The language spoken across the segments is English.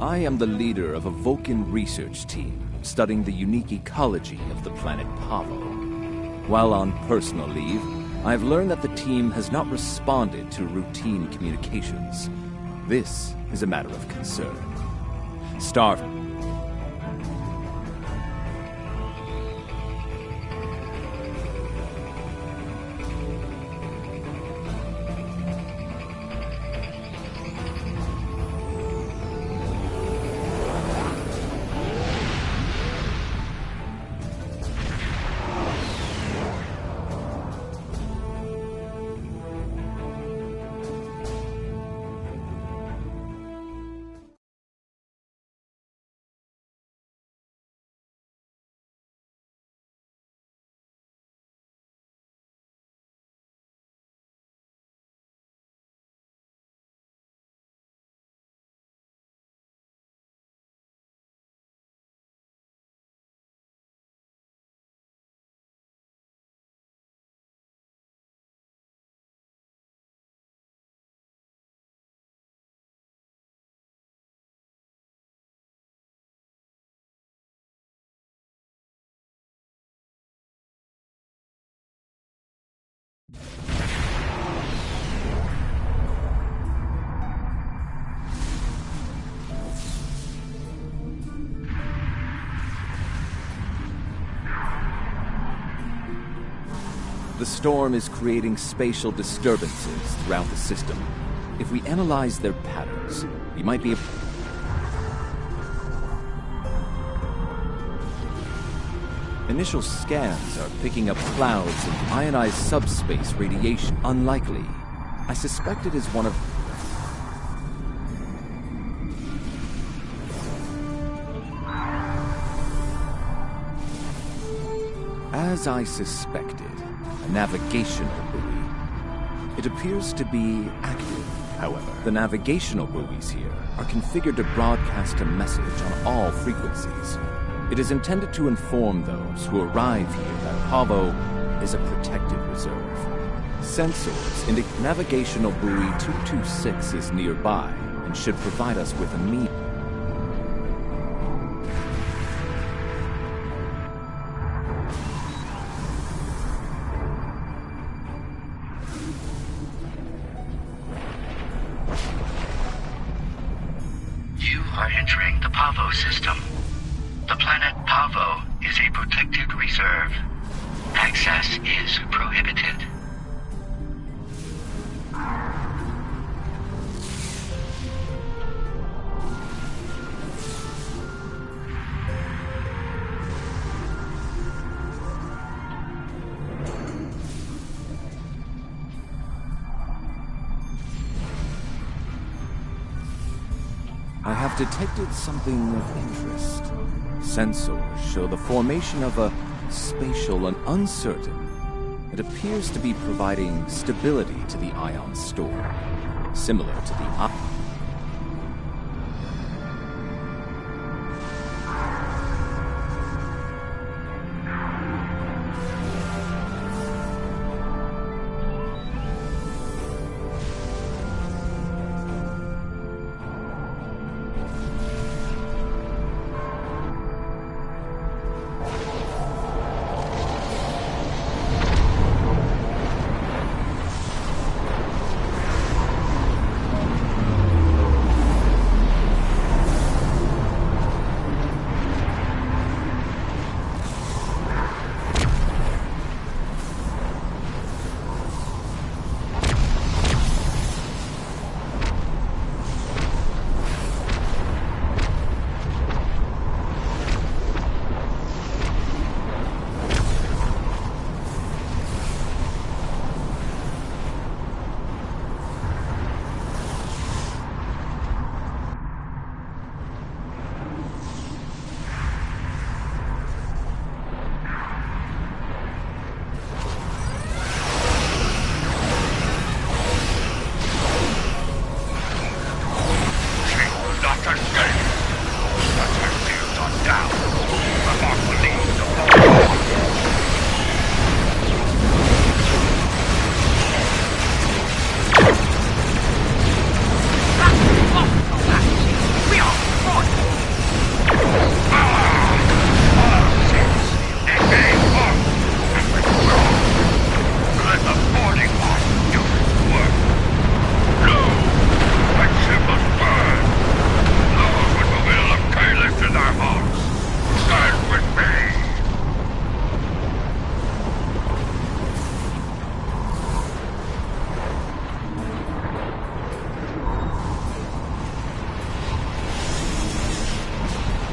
I am the leader of a Vulcan research team studying the unique ecology of the planet Pavo. While on personal leave, I've learned that the team has not responded to routine communications. This is a matter of concern. The storm is creating spatial disturbances throughout the system. If we analyze their patterns, we might be able... Initial scans are picking up clouds of ionized subspace radiation. Unlikely. I suspect it is one of... As I suspected, a navigational buoy. It appears to be active, however. The navigational buoys here are configured to broadcast a message on all frequencies. It is intended to inform those who arrive here that Pavo is a protected reserve. Sensors indicate navigational buoy 226 is nearby and should provide us with a means. You are entering the Pavo system. The planet Pavo is a protected reserve. Access is prohibited. I have detected something of interest. Sensors show the formation of a spatial and uncertain. It appears to be providing stability to the ion store, similar to the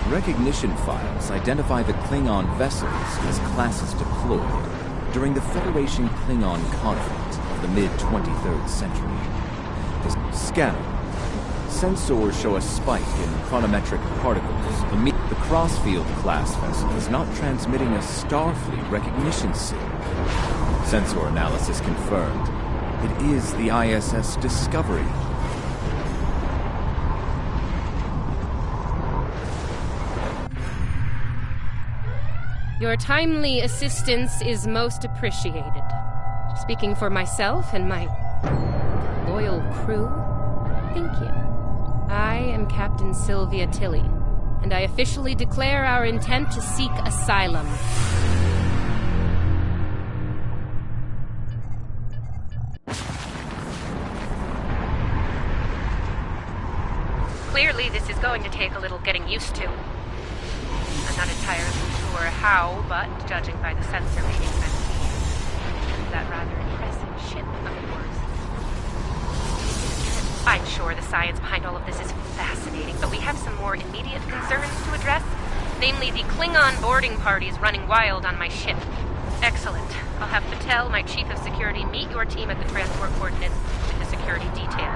Recognition files identify the Klingon vessels as classes deployed during the Federation Klingon conflict of the mid-23rd century. The scanner. Sensors show a spike in chronometric particles. The Crossfield class vessel is not transmitting a Starfleet recognition signal. Sensor analysis confirmed. It is the ISS Discovery. Your timely assistance is most appreciated. Speaking for myself and my loyal crew, thank you. I am Captain Sylvia Tilly, and I officially declare our intent to seek asylum. Clearly, this is going to take a little getting used to. I'm not entirely sure how, but judging by the sensor readings I'm seeing, and that rather impressive ship of yours, I'm sure the science behind all of this is fascinating, but we have some more immediate concerns to address, namely the Klingon boarding parties running wild on my ship. Excellent. I'll have Patel, my chief of security, meet your team at the transport coordinates with the security detail.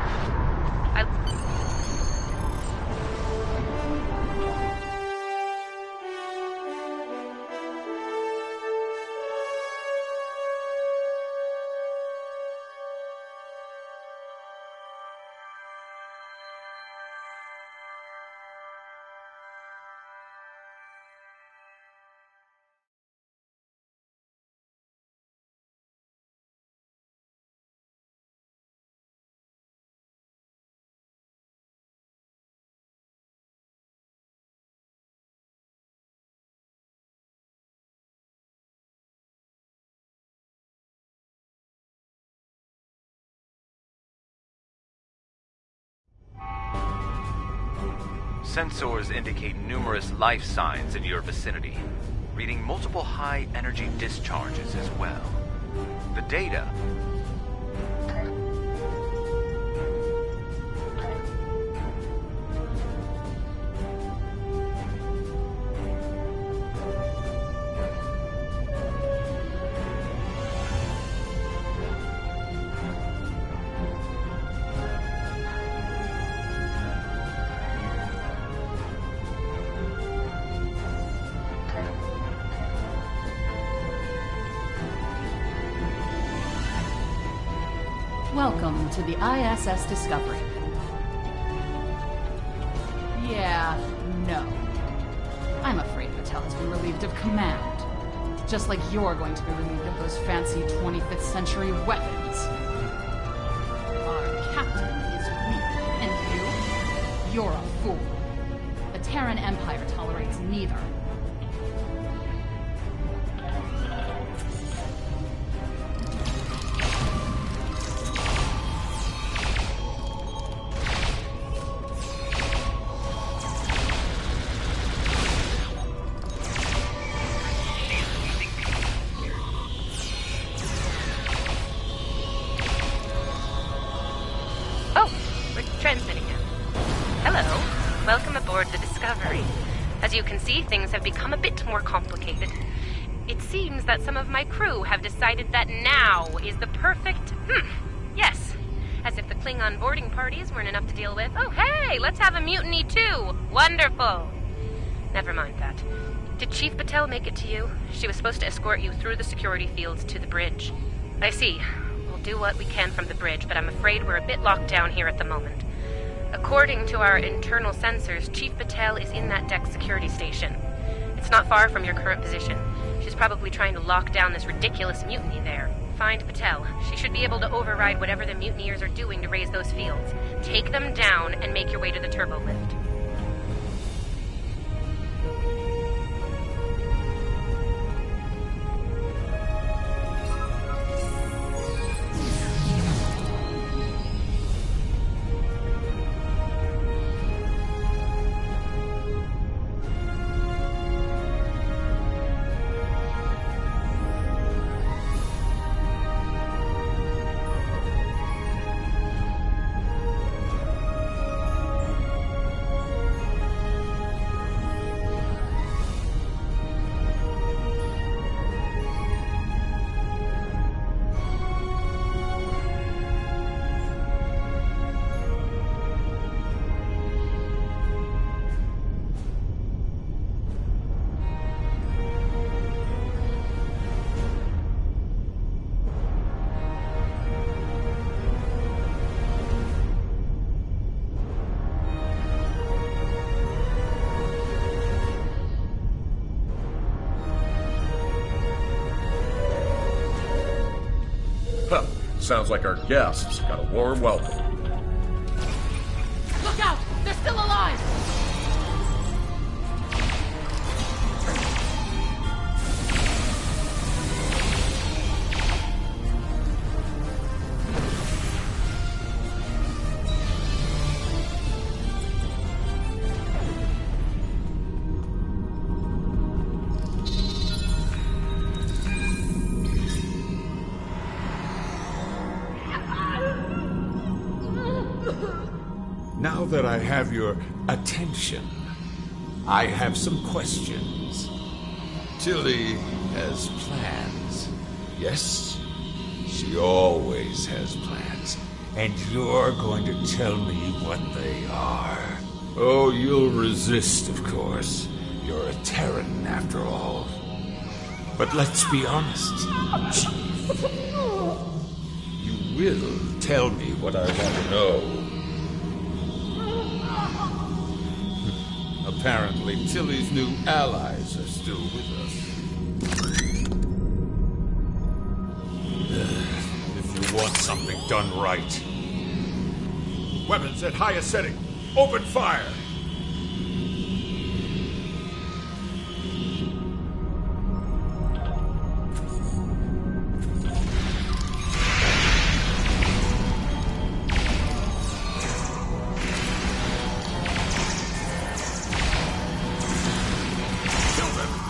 Sensors indicate numerous life signs in your vicinity, reading multiple high-energy discharges as well. The data... Welcome to the ISS Discovery. Yeah, no. I'm afraid Patel has been relieved of command. Just like you're going to be relieved of those fancy 25th century weapons. Our captain is weak, and you're a fool. The Terran Empire tolerates neither. As you can see, things have become a bit more complicated. It seems that some of my crew have decided that now is the perfect... yes. As if the Klingon boarding parties weren't enough to deal with. Oh, hey, let's have a mutiny too. Wonderful. Never mind that. Did Chief Patel make it to you? She was supposed to escort you through the security fields to the bridge. I see. We'll do what we can from the bridge, but I'm afraid we're a bit locked down here at the moment. According to our internal sensors, Chief Patel is in that deck security station. It's not far from your current position. She's probably trying to lock down this ridiculous mutiny there. Find Patel. She should be able to override whatever the mutineers are doing to raise those fields. Take them down and make your way to the turbo lift. sounds like our guests got a warm welcome. Look out! They're still alive! Now that I have your attention, I have some questions. Tilly has plans. Yes, she always has plans. And you're going to tell me what they are. Oh, you'll resist, of course. You're a Terran, after all. But let's be honest, Chief. You will tell me what I want to know. Apparently, Tilly's new allies are still with us. If you want something done right. Weapons at highest setting. Open fire!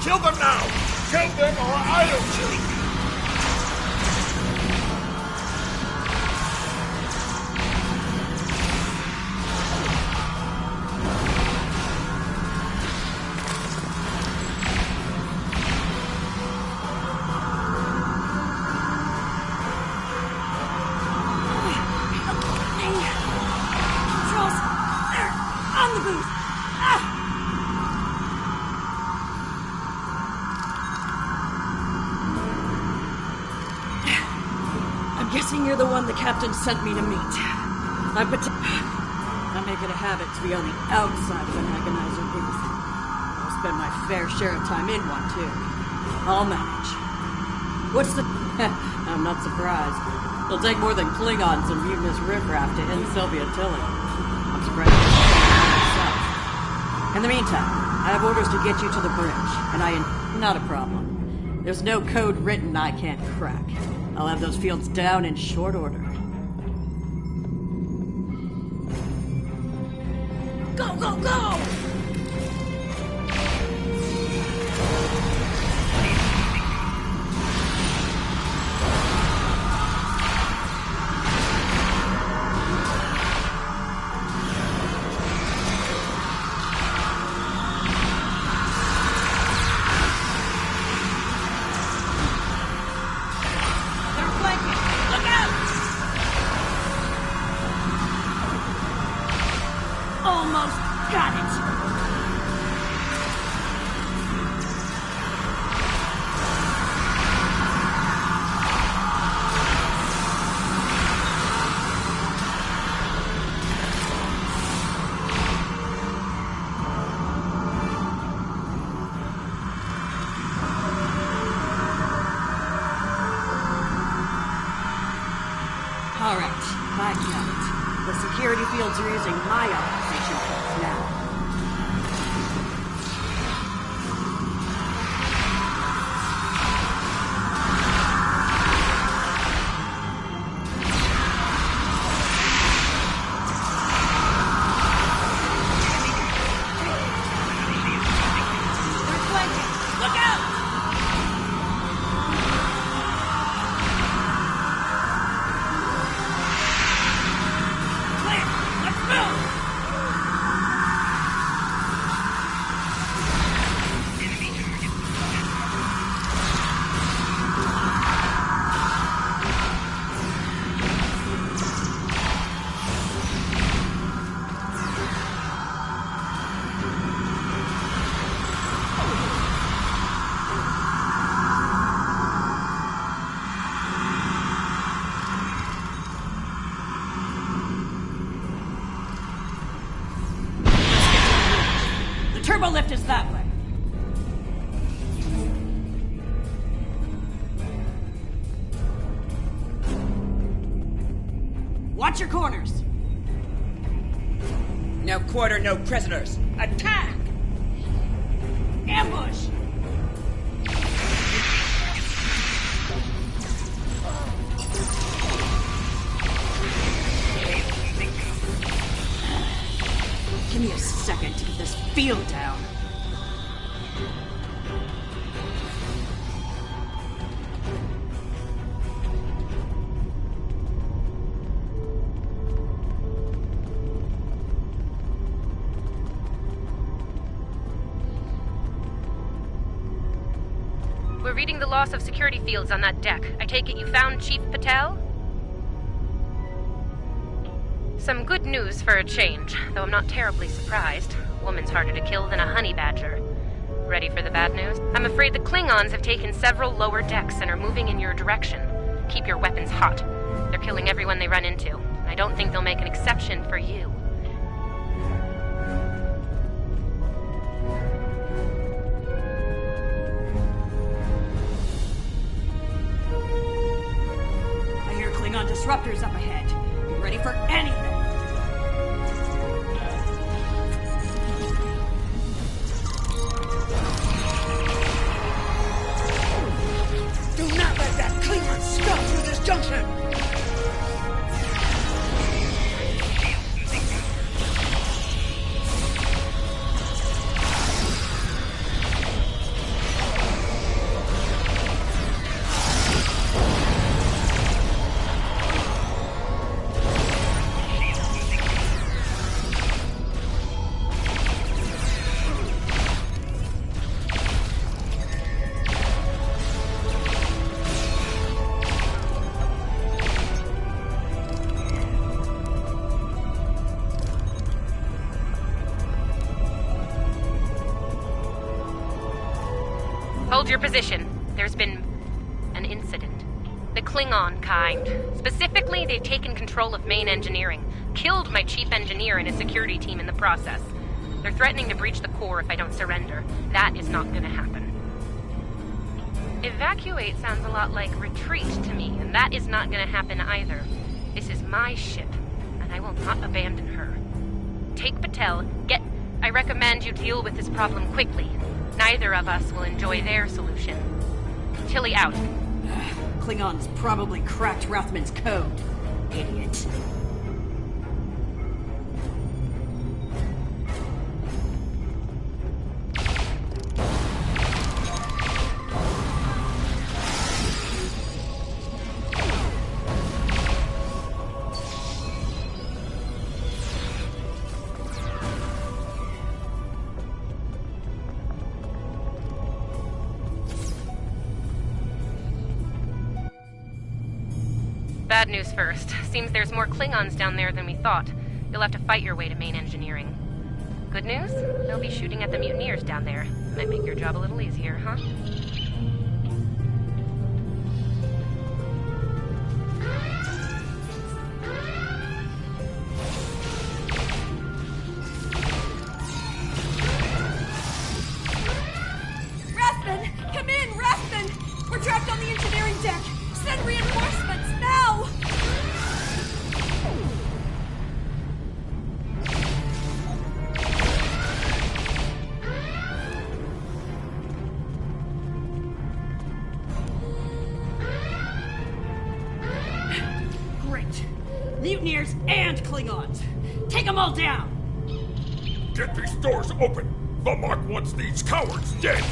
Kill them now! Kill them or I'll kill you! Controls! They're on the booth! I'm guessing you're the one the captain sent me to meet. I make it a habit to be on the outside of an agonizer booth. I'll spend my fair share of time in one, too. I'll manage. What's the... I'm not surprised. It'll take more than Klingons and mutinous riffraff to end Sylvia Tilly. I'm surprised you're myself. In the meantime, I have orders to get you to the bridge, and not a problem. There's no code written I can't crack. I'll have those fields down in short order. Go, go, go! Almost got it! All right, I got it. The security fields are using my authorization codes now. They're flanking! Look out! Clear! Let's move! Watch your corners! No quarter, no prisoners. Attack! Ambush! Give me a second to get this field down. We're reading the loss of security fields on that deck. I take it you found Chief Patel? Some good news for a change, though I'm not terribly surprised. Woman's harder to kill than a honey badger. Ready for the bad news? I'm afraid the Klingons have taken several lower decks and are moving in your direction. Keep your weapons hot. They're killing everyone they run into. I don't think they'll make an exception for you. I hear Klingon disruptors up ahead. Be ready for anything. Do not let that Klingon stop through this junction! Hold your position. There's been an incident. The Klingon kind. Specifically, they've taken control of main engineering. Killed my chief engineer and a security team in the process. They're threatening to breach the core if I don't surrender. That is not gonna happen. Evacuate sounds a lot like retreat to me, and that is not gonna happen either. This is my ship, and I will not abandon her. Take Patel, I recommend you deal with this problem quickly. Neither of us will enjoy their solution. Tilly out. Klingons probably cracked Rathman's code. Idiot. Bad news first. Seems there's more Klingons down there than we thought. You'll have to fight your way to main engineering. Good news? They'll be shooting at the mutineers down there. Might make your job a little easier, huh? Rathman! Come in, Rathman! We're trapped on the engineering deck! Send reinforcements, now! Great. Mutineers and Klingons. Take them all down! Get these doors open! The Mark wants these cowards dead!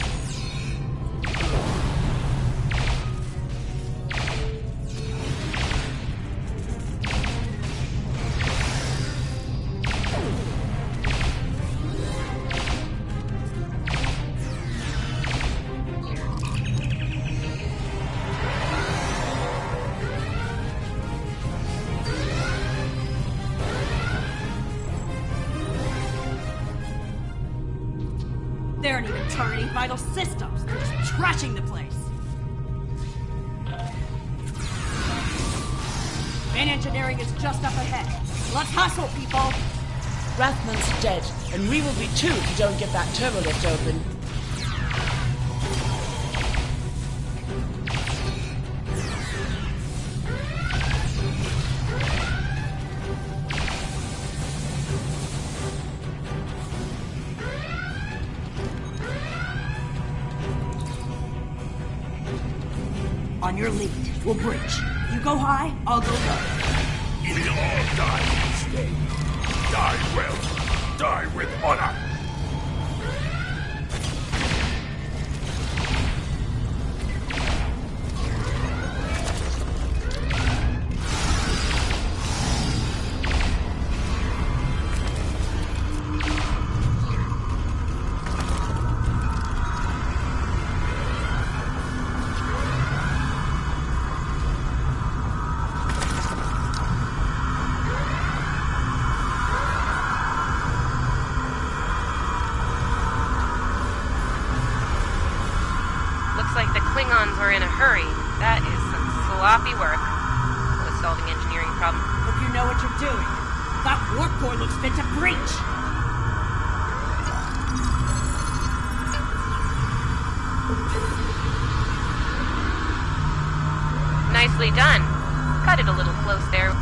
They aren't even targeting vital systems. They're just trashing the place. Main engineering is just up ahead. Let's hustle, people! Rathman's dead, and we will be too if you don't get that turbo lift open. On your lead. We'll breach. You go high, I'll go low. We all die each day. Die well. Die with honor. Like the Klingons were in a hurry. That is some sloppy work. Was solving engineering problem. Hope you know what you're doing. That warp core looks fit to breach. Nicely done. Cut it a little close there.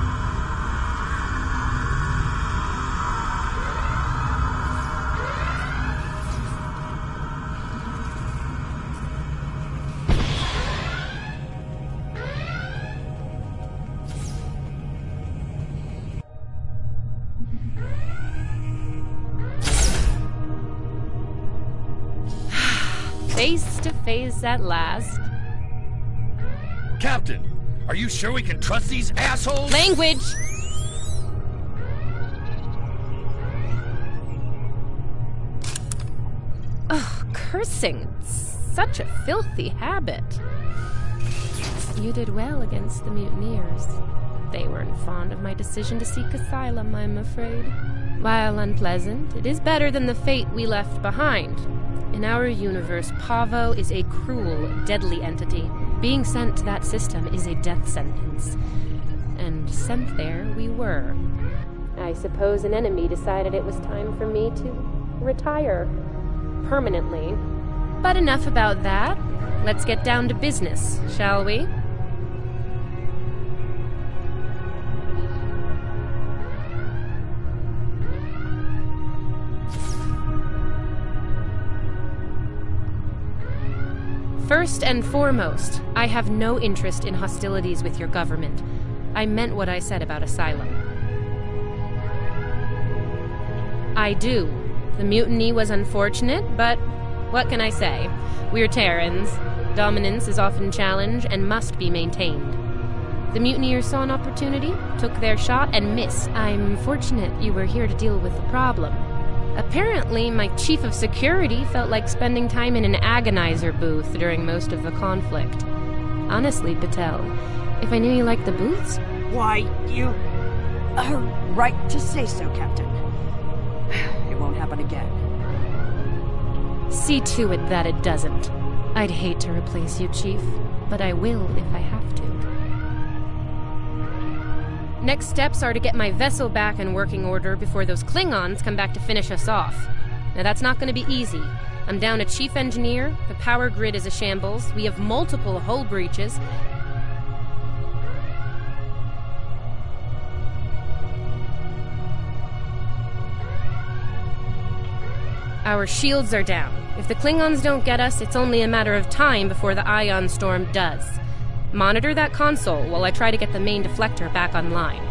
Face to face at last. Captain, are you sure we can trust these assholes? Language! Ugh, cursing. Such a filthy habit. You did well against the mutineers. They weren't fond of my decision to seek asylum, I'm afraid. While unpleasant, it is better than the fate we left behind. In our universe, Pavo is a cruel, deadly entity. Being sent to that system is a death sentence. And sent there we were. I suppose an enemy decided it was time for me to retire. Permanently. But enough about that. Let's get down to business, shall we? First and foremost, I have no interest in hostilities with your government. I meant what I said about asylum. I do. The mutiny was unfortunate, but what can I say? We're Terrans. Dominance is often challenged and must be maintained. The mutineers saw an opportunity, took their shot, and missed. I'm fortunate you were here to deal with the problem. Apparently, my chief of security felt like spending time in an agonizer booth during most of the conflict. Honestly, Patel, if I knew you liked the booths... Why, you are right to say so, Captain. It won't happen again. See to it that it doesn't. I'd hate to replace you, Chief, but I will if I have to. Next steps are to get my vessel back in working order before those Klingons come back to finish us off. Now that's not going to be easy. I'm down a chief engineer, the power grid is a shambles, we have multiple hull breaches. Our shields are down. If the Klingons don't get us, it's only a matter of time before the ion storm does. Monitor that console while I try to get the main deflector back online.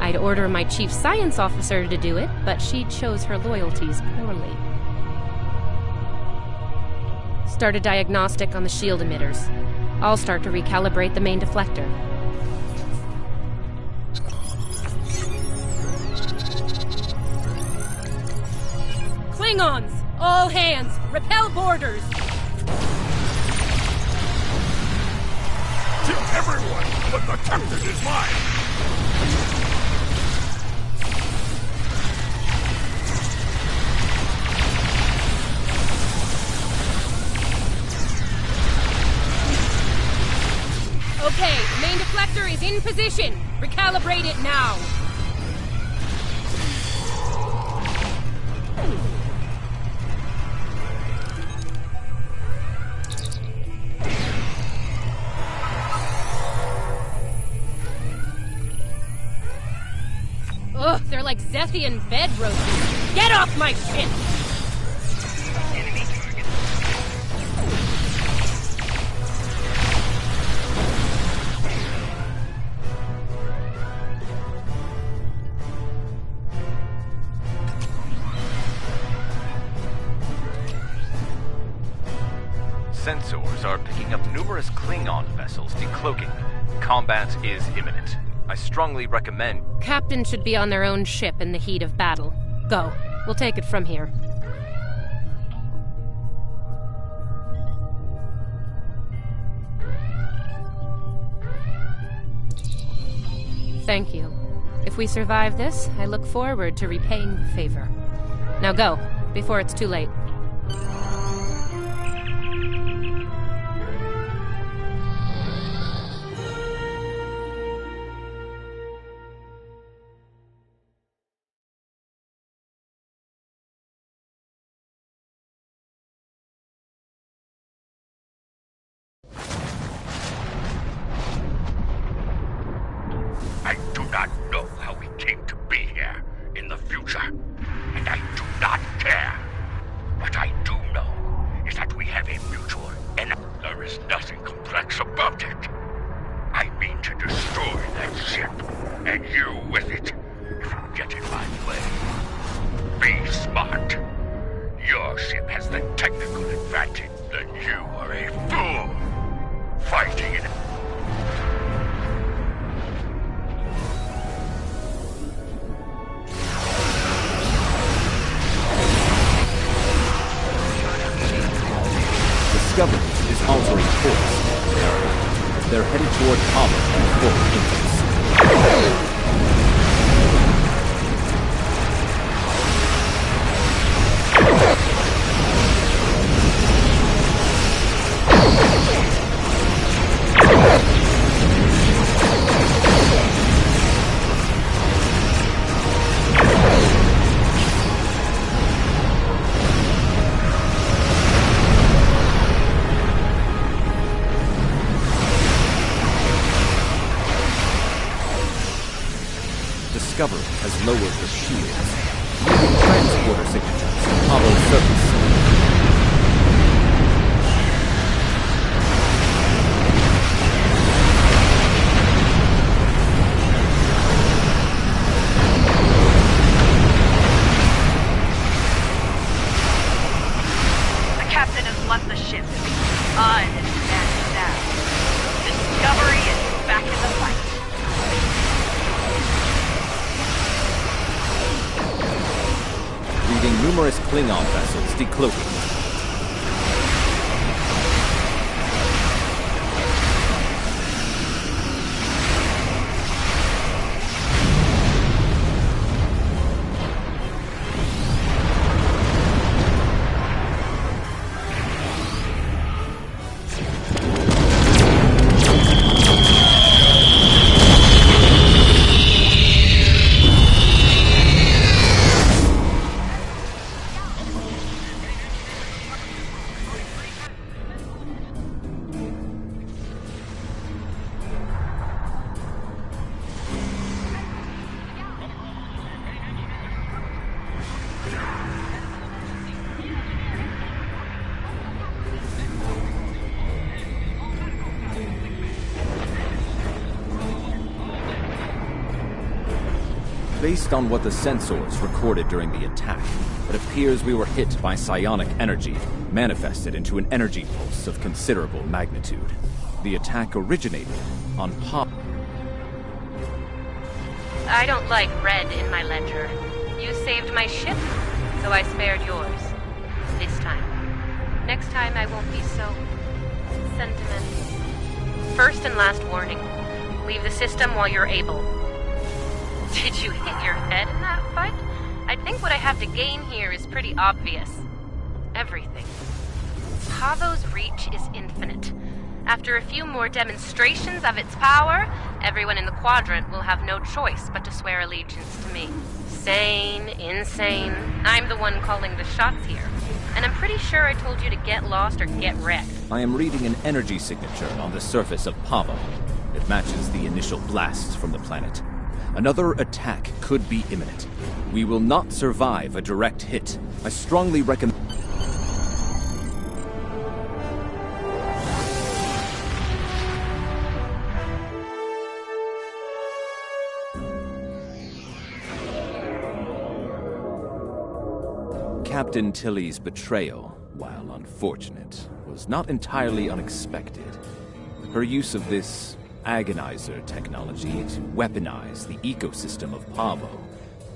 I'd order my chief science officer to do it, but she chose her loyalties poorly. Start a diagnostic on the shield emitters. I'll start to recalibrate the main deflector. Klingons! All hands! Repel boarders! Kill everyone, but the captain is mine! Okay, main deflector is in position. Recalibrate it now. Ugh, they're like Zethian bed roaches. Get off my ship! sensors are picking up numerous Klingon vessels decloaking. Combat is imminent. I strongly recommend... Captain should be on their own ship in the heat of battle. Go. We'll take it from here. Thank you. If we survive this, I look forward to repaying the favor. Now go, before it's too late. I do not know how we came to be here in the future, and I do not care. What I do know is that we have a mutual enemy. There is nothing complex about it. I mean to destroy that ship, and you with it, if you get in my way. Be smart. Your ship has the technical advantage, then you are a fool. Fighting in Discovery is altering course. They're headed toward Haut and full interest. Discovery has lowered the shields. Transporter signatures. Apollo surface. The captain has left the ship. I am standing down. Discovery is back in the fight. Reading numerous Klingon vessels decloaking. Based on what the sensors recorded during the attack, it appears we were hit by psionic energy, manifested into an energy pulse of considerable magnitude. The attack originated on Pop. I don't like red in my ledger. You saved my ship, so I spared yours. This time. Next time I won't be so... sentimental. First and last warning. Leave the system while you're able. Did you hit your head in that fight? I think what I have to gain here is pretty obvious. Everything. Pavo's reach is infinite. After a few more demonstrations of its power, everyone in the quadrant will have no choice but to swear allegiance to me. Sane, insane. I'm the one calling the shots here. And I'm pretty sure I told you to get lost or get wrecked. I am reading an energy signature on the surface of Pavo. It matches the initial blasts from the planet. Another attack could be imminent. We will not survive a direct hit. I strongly recommend... Captain Tilly's betrayal while unfortunate, was not entirely unexpected. Her use of this agonizer technology to weaponize the ecosystem of Pavo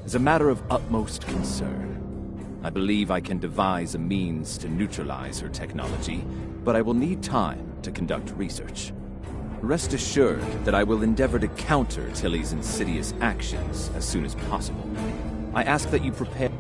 is a matter of utmost concern. I believe I can devise a means to neutralize her technology, but I will need time to conduct research. Rest assured that I will endeavor to counter Tilly's insidious actions as soon as possible. I ask that you prepare...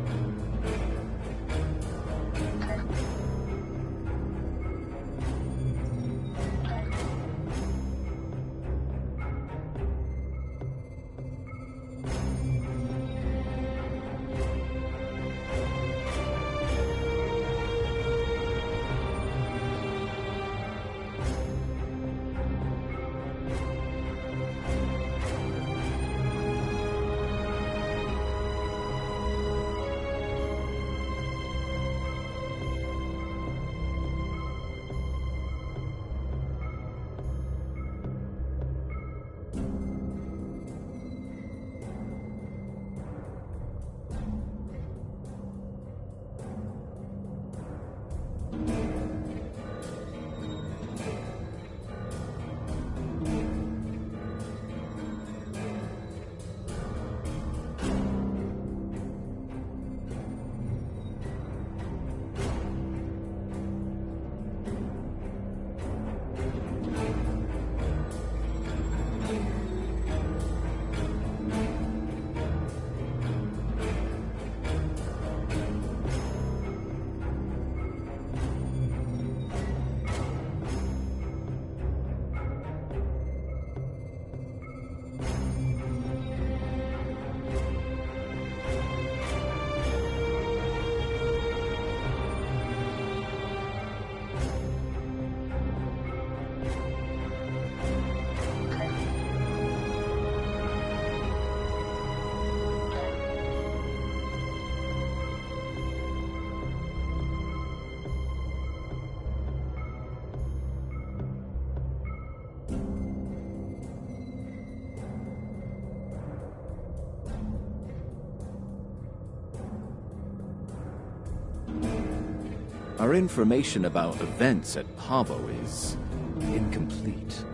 Our information about events at Pavo is incomplete,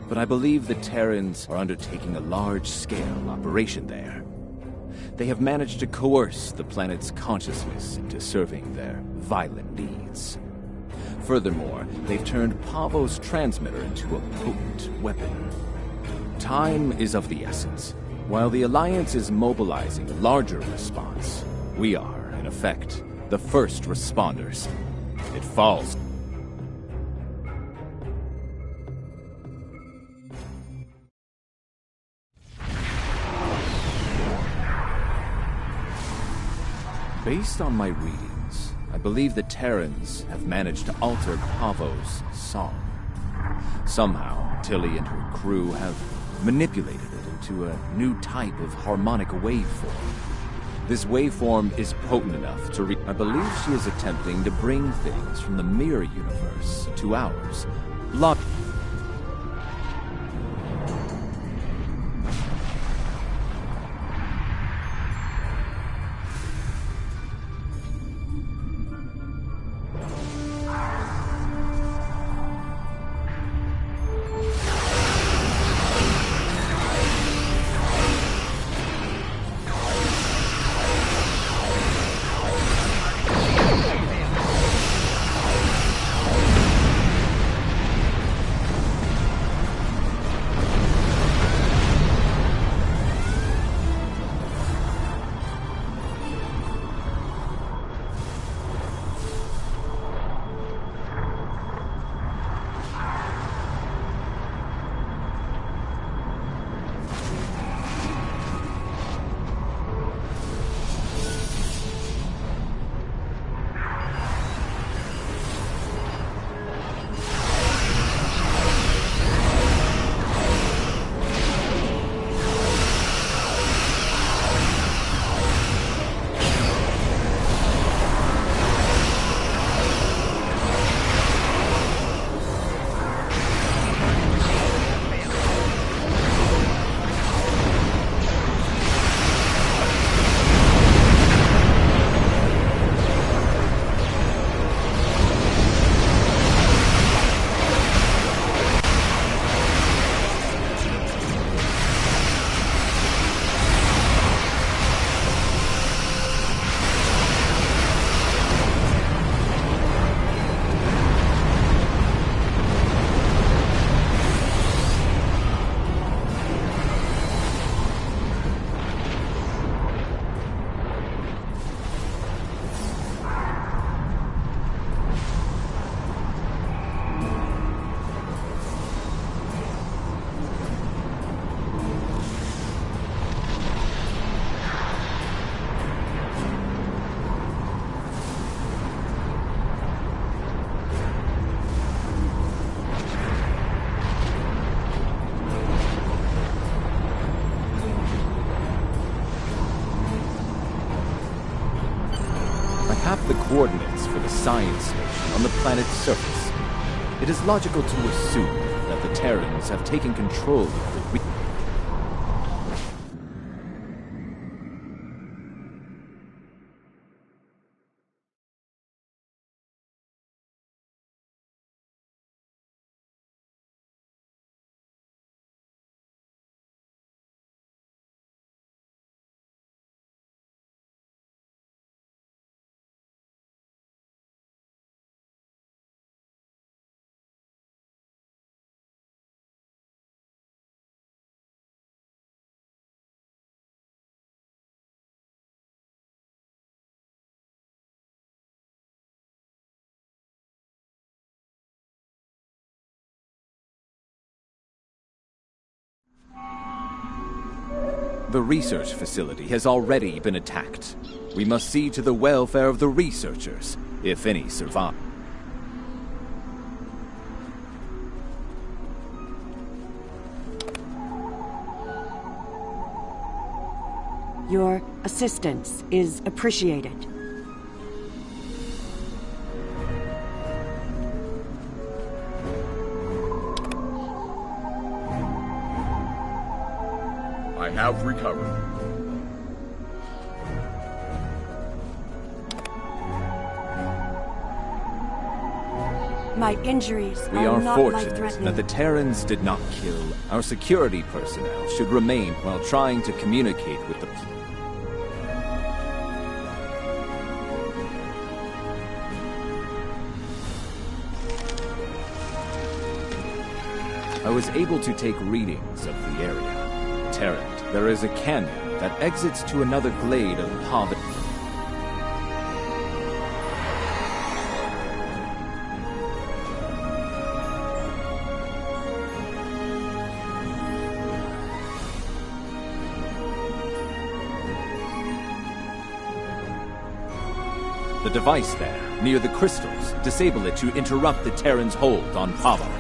but I believe the Terrans are undertaking a large-scale operation there. They have managed to coerce the planet's consciousness into serving their violent needs. Furthermore, they've turned Pavo's transmitter into a potent weapon. Time is of the essence. While the Alliance is mobilizing a larger response, we are, in effect, the first responders. It falls. Based on my readings, I believe the Terrans have managed to alter Pavo's song. Somehow, Tilly and her crew have manipulated it into a new type of harmonic waveform. This waveform is potent enough to I believe she is attempting to bring things from the mirror universe to ours. science station on the planet's surface. It is logical to assume that the Terrans have taken control of the The research facility has already been attacked. We must see to the welfare of the researchers, if any survive. Your assistance is appreciated. I have recovered. My injuries We are are not fortunate life-threatening. that the Terrans did not kill. Our security personnel should remain while trying to communicate with the... I was able to take readings of the area. Terran, there is a canyon that exits to another glade of poverty. The device there, near the crystals, disable it to interrupt the Terran's hold on Pava.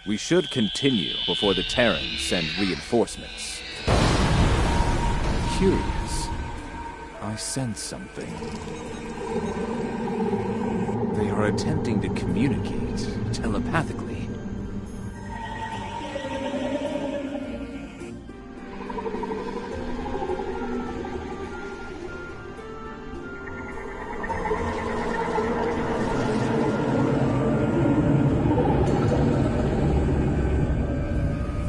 We should continue before the Terrans send reinforcements. Curious. I sense something. They are attempting to communicate telepathically.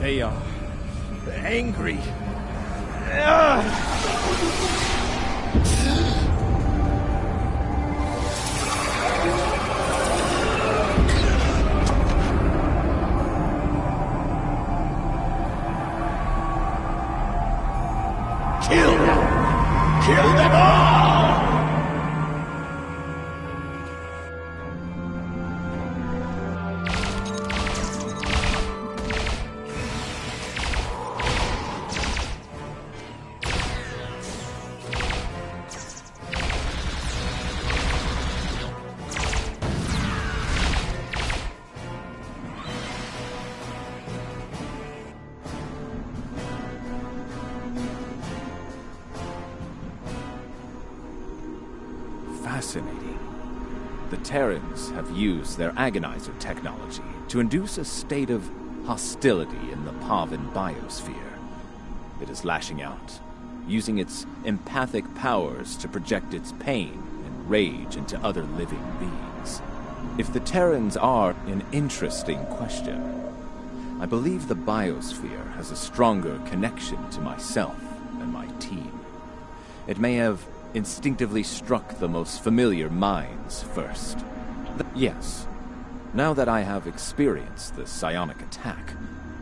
They are angry. Kill them all! Fascinating. The Terrans have used their agonizer technology to induce a state of hostility in the Pavan biosphere. It is lashing out, using its empathic powers to project its pain and rage into other living beings. If the Terrans are an interesting question, I believe the biosphere has a stronger connection to myself and my team. It may have instinctively struck the most familiar minds first. Yes, now that I have experienced the psionic attack,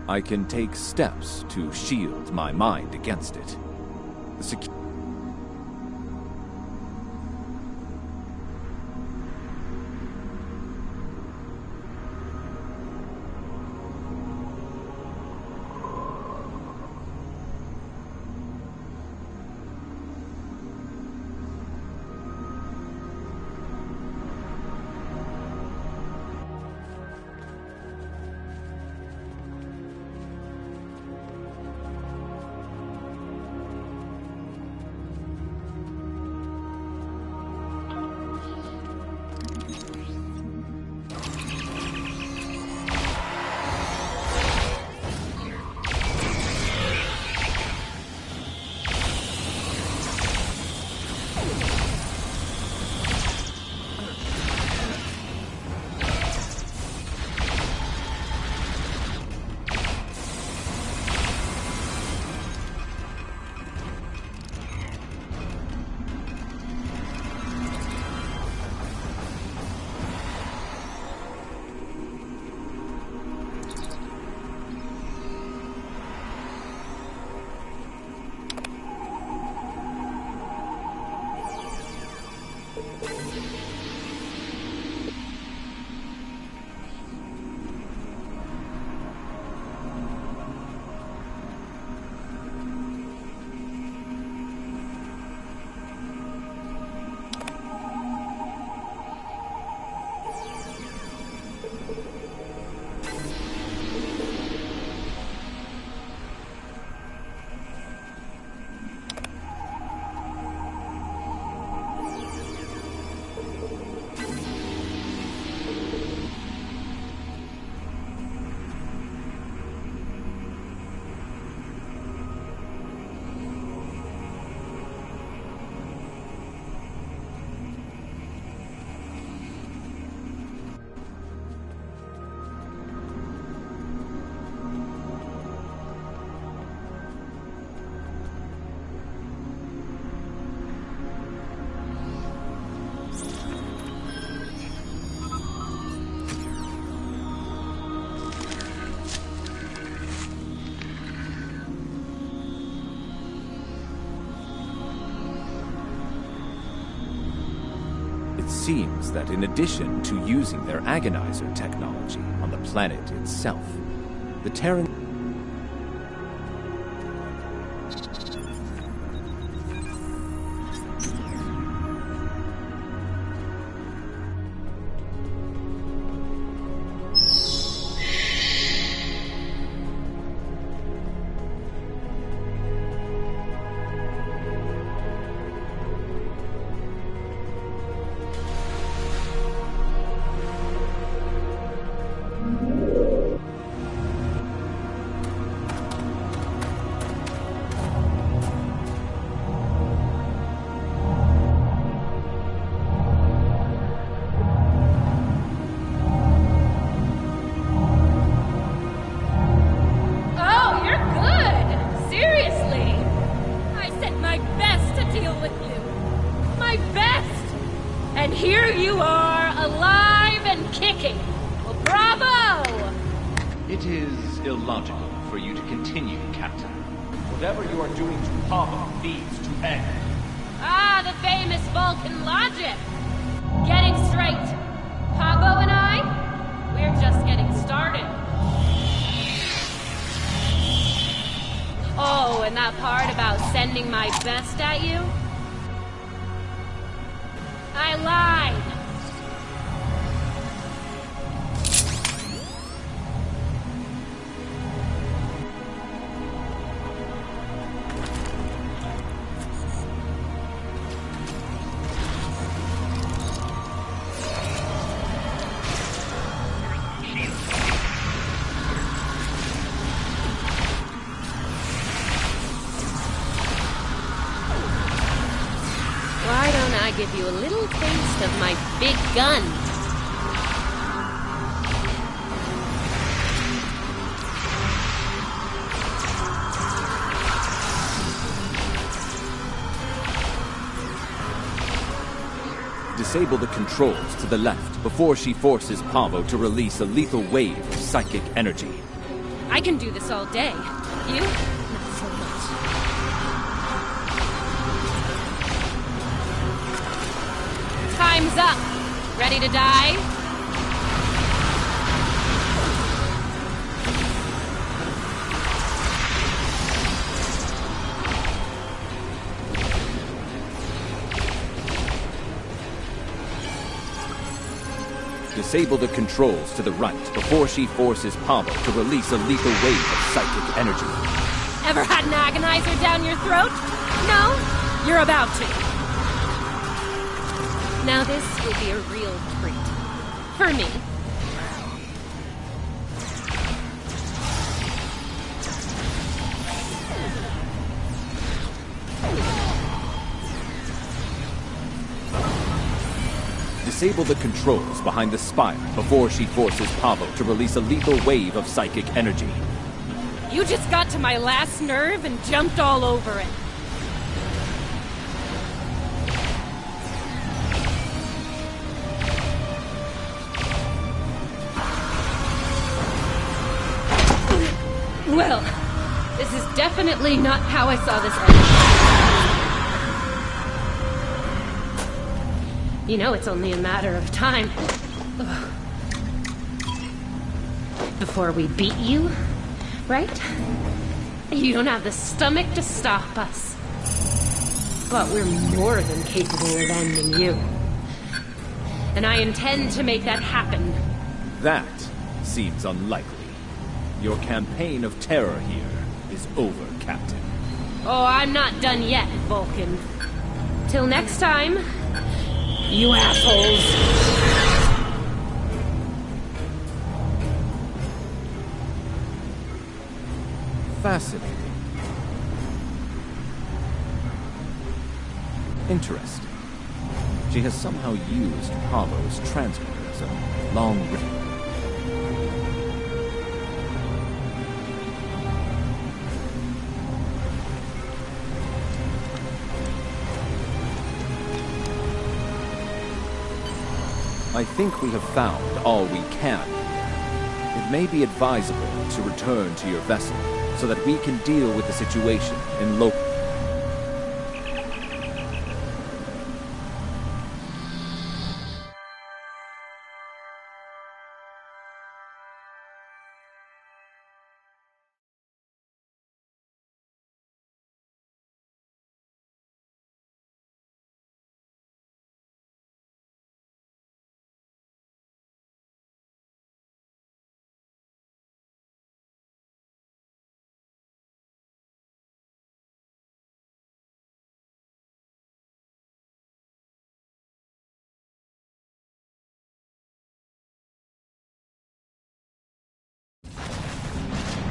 I can take steps to shield my mind against it. It seems that in addition to using their agonizer technology on the planet itself, the Terran... It is illogical for you to continue, Captain. Whatever you are doing to Pavo needs to end. Ah, the famous Vulcan logic! Getting straight. Pavo and I, we're just getting started. Oh, and that part about sending my best at you? I lied! Give you a little taste of my big gun. Disable the controls to the left before she forces Pavo to release a lethal wave of psychic energy. I can do this all day. You? Not so much. Time's up. Ready to die? Disable the controls to the right before she forces Pavo to release a lethal wave of psychic energy. Ever had an agonizer down your throat? No? You're about to. Now this will be a real treat. For me. Disable the controls behind the spire before she forces Pavo to release a lethal wave of psychic energy. You just got to my last nerve and jumped all over it. Well, this is definitely not how I saw this ending. You know it's only a matter of time. Ugh. Before we beat you, right? You don't have the stomach to stop us. But we're more than capable of ending you. And I intend to make that happen. That seems unlikely. Your campaign of terror here is over, Captain. Oh, I'm not done yet, Vulcan. Till next time, you assholes. Fascinating. Interesting. She has somehow used Pavo's transmitter as a long range. I think we have found all we can. It may be advisable to return to your vessel so that we can deal with the situation in local.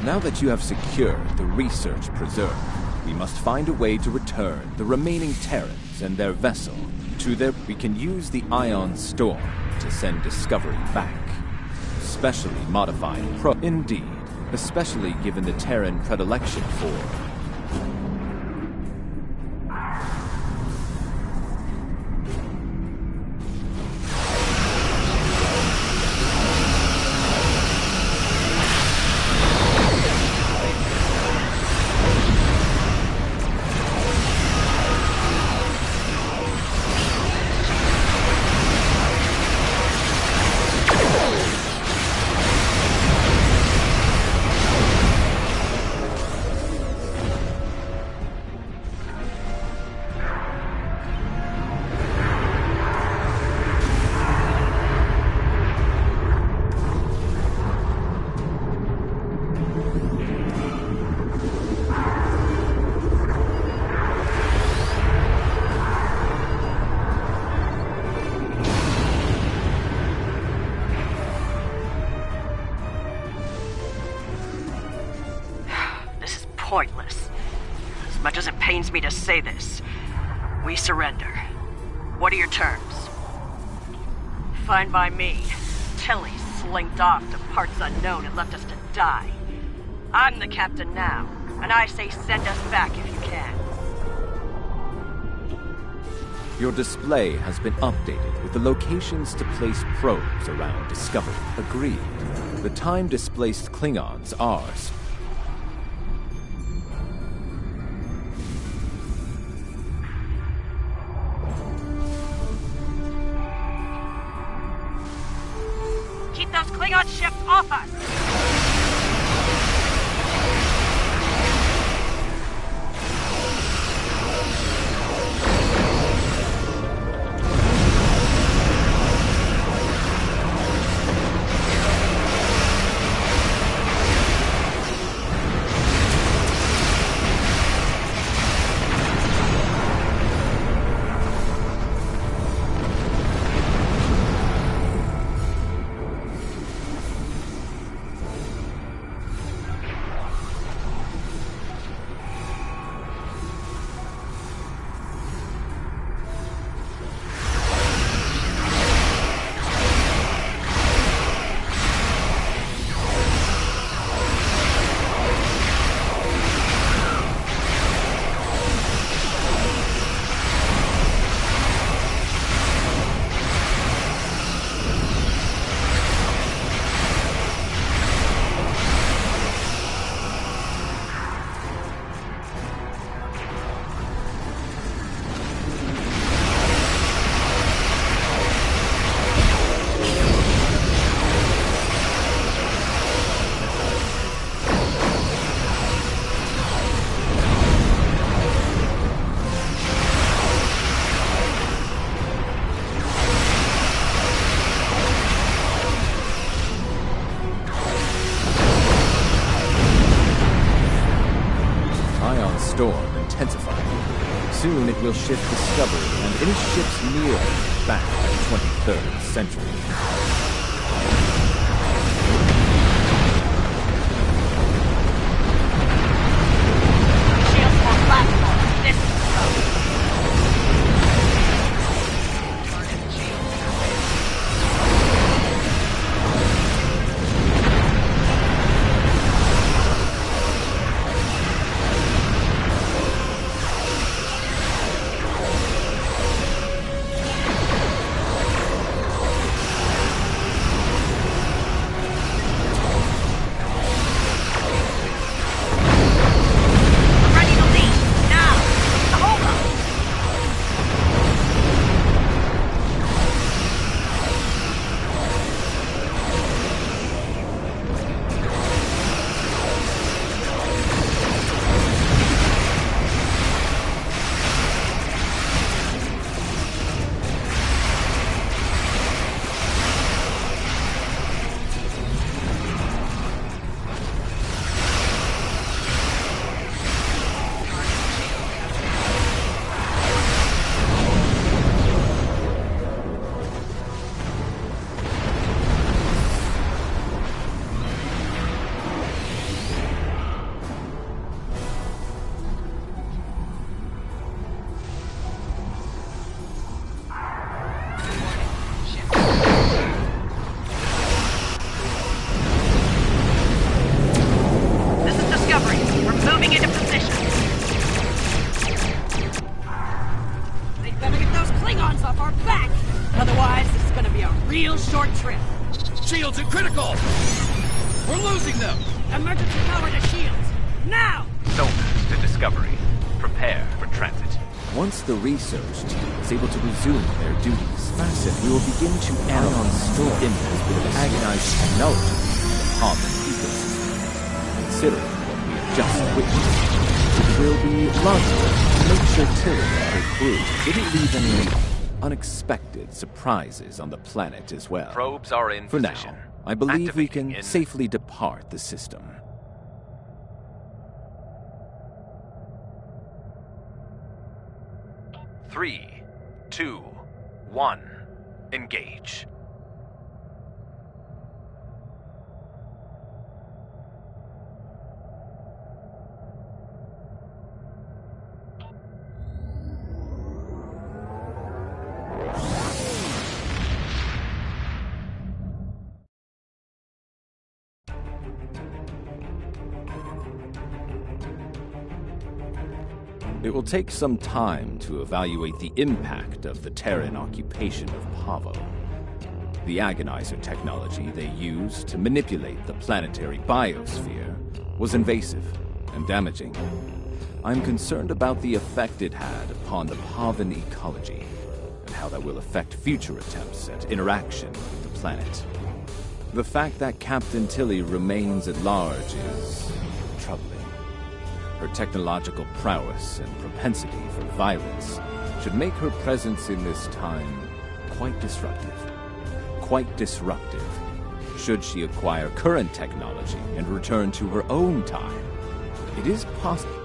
Now that you have secured the research preserve, we must find a way to return the remaining Terrans and their vessel to their... We can use the Ion Storm to send Discovery back. Specially modified Indeed, especially given the Terran predilection for... much as it pains me to say this, we surrender. What are your terms? Fine by me. Tilly slinked off to parts unknown and left us to die. I'm the captain now, and I say send us back if you can. Your display has been updated with the locations to place probes around Discovery. Agreed. The time-displaced Klingons are... Keep those Klingon ships off us! storm intensifying. Soon it will shift Discovery and any ships near it back to the 23rd century. The research team is able to resume their duties. Pacem, we will begin to analyze storm images with agonized technology in the common ecosystem. Considering what we have just witnessed, it will be logical to make sure Tilly and her crew didn't leave any unexpected surprises on the planet as well. Probes are in position. For now, I believe we can in... safely depart the system. 3, 2, 1, engage. It will take some time to evaluate the impact of the Terran occupation of Pavo. The agonizer technology they used to manipulate the planetary biosphere was invasive and damaging. I'm concerned about the effect it had upon the Pavan ecology, and how that will affect future attempts at interaction with the planet. The fact that Captain Tilly remains at large is troubling. Her technological prowess and propensity for violence should make her presence in this time quite disruptive. Quite disruptive, should she acquire current technology and return to her own time. It is possible.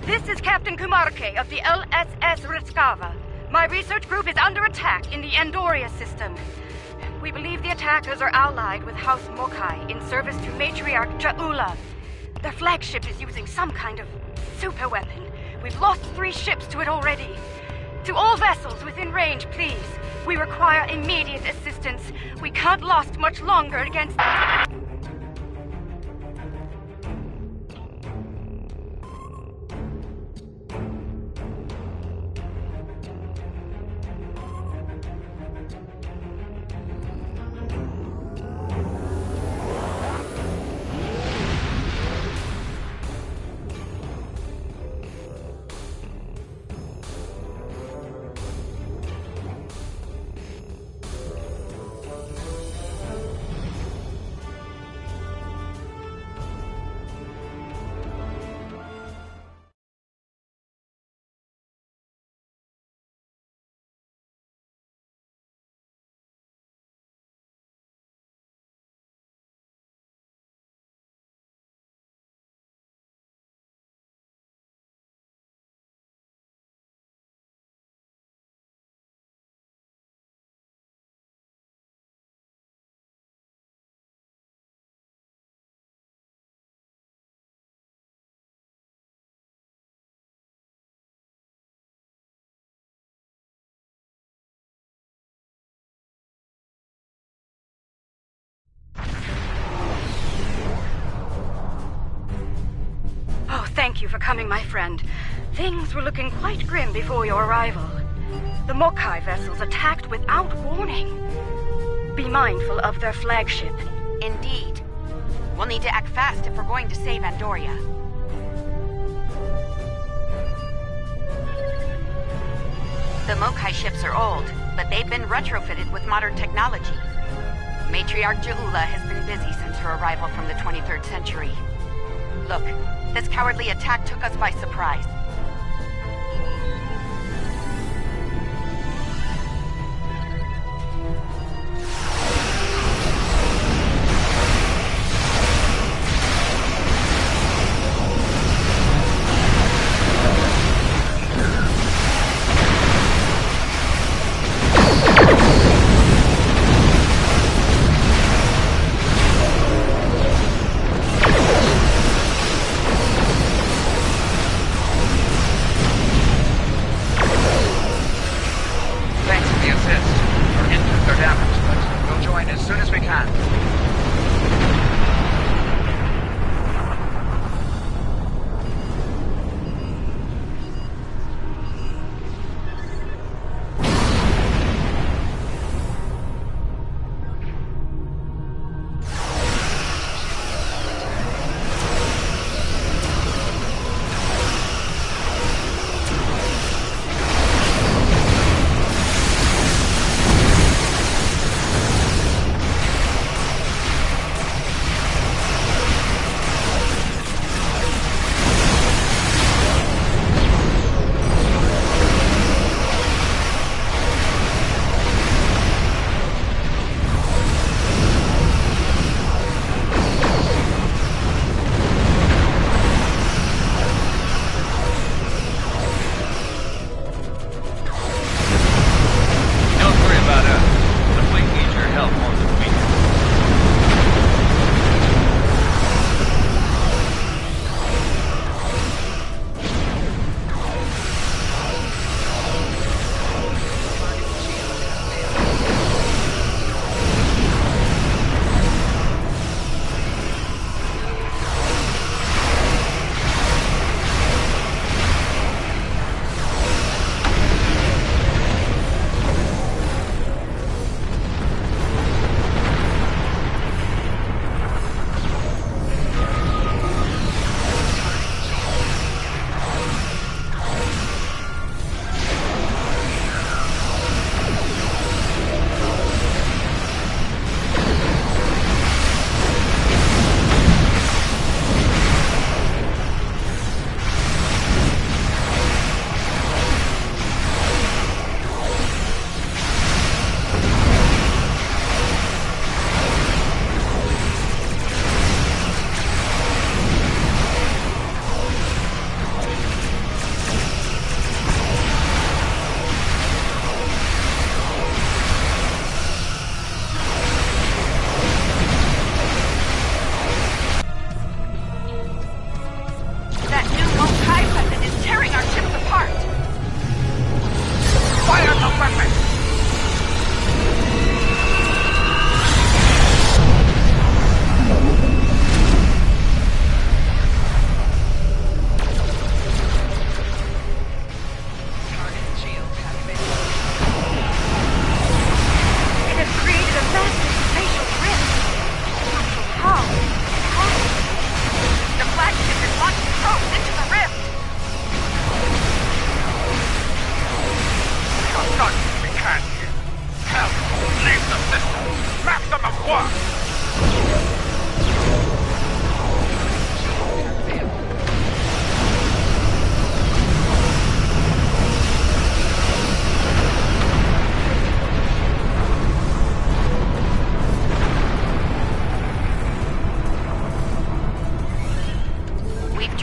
This is Captain Kumarke of the LSS Retskava. My research group is under attack in the Andoria system. We believe the attackers are allied with House Mokai in service to Matriarch Ja'ula. Their flagship is using some kind of super weapon. We've lost 3 ships to it already. To all vessels within range, please. We require immediate assistance. We can't last much longer against... thank you for coming, my friend. Things were looking quite grim before your arrival. The Mokai vessels attacked without warning. Be mindful of their flagship. Indeed. We'll need to act fast if we're going to save Andoria. The Mokai ships are old, but they've been retrofitted with modern technology. Matriarch Ja'ula has been busy since her arrival from the 23rd century. Look, this cowardly attack took us by surprise.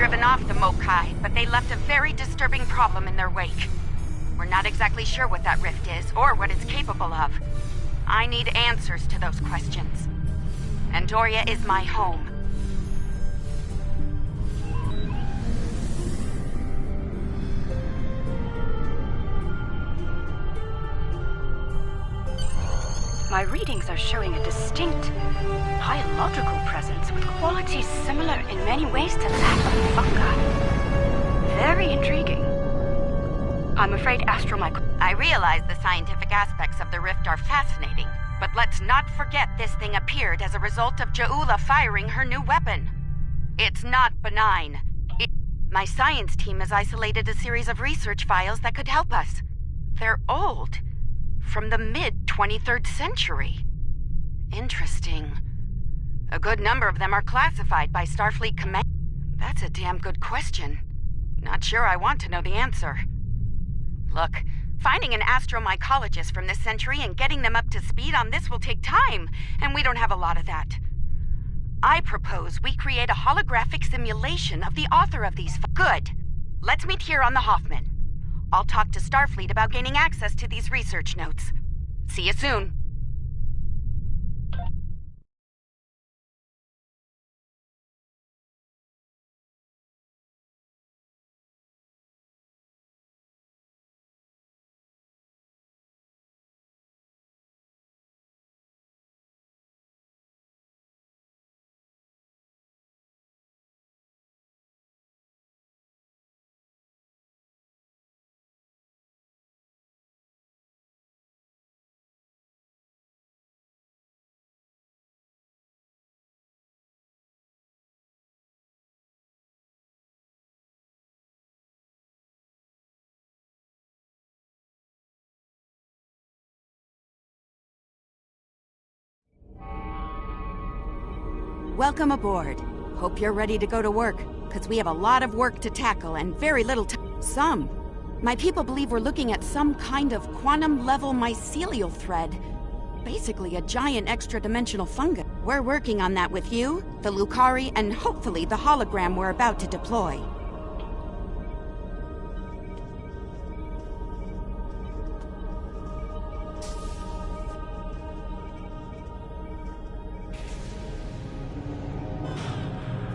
driven off the Mokai, but they left a very disturbing problem in their wake. We're not exactly sure what that rift is, or what it's capable of. I need answers to those questions. Andoria is my home. My My readings are showing a distinct biological presence with qualities similar in many ways to that of fungi. Very intriguing. I'm afraid I realize the scientific aspects of the rift are fascinating, but let's not forget this thing appeared as a result of Ja'ula firing her new weapon. It's not benign. My science team has isolated a series of research files that could help us. They're old. From the mid-23rd century. Interesting. A good number of them are classified by Starfleet Command. That's a damn good question. Not sure I want to know the answer. Look, finding an astromycologist from this century and getting them up to speed on this will take time, and we don't have a lot of that. I propose we create a holographic simulation of the author of these. Good. Let's meet here on the Hoffman. I'll talk to Starfleet about gaining access to these research notes. See you soon. Welcome aboard. Hope you're ready to go to work, because we have a lot of work to tackle and very little time. My people believe we're looking at some kind of quantum-level mycelial thread. Basically a giant extra-dimensional fungus. We're working on that with you, the Lucari, and hopefully the hologram we're about to deploy.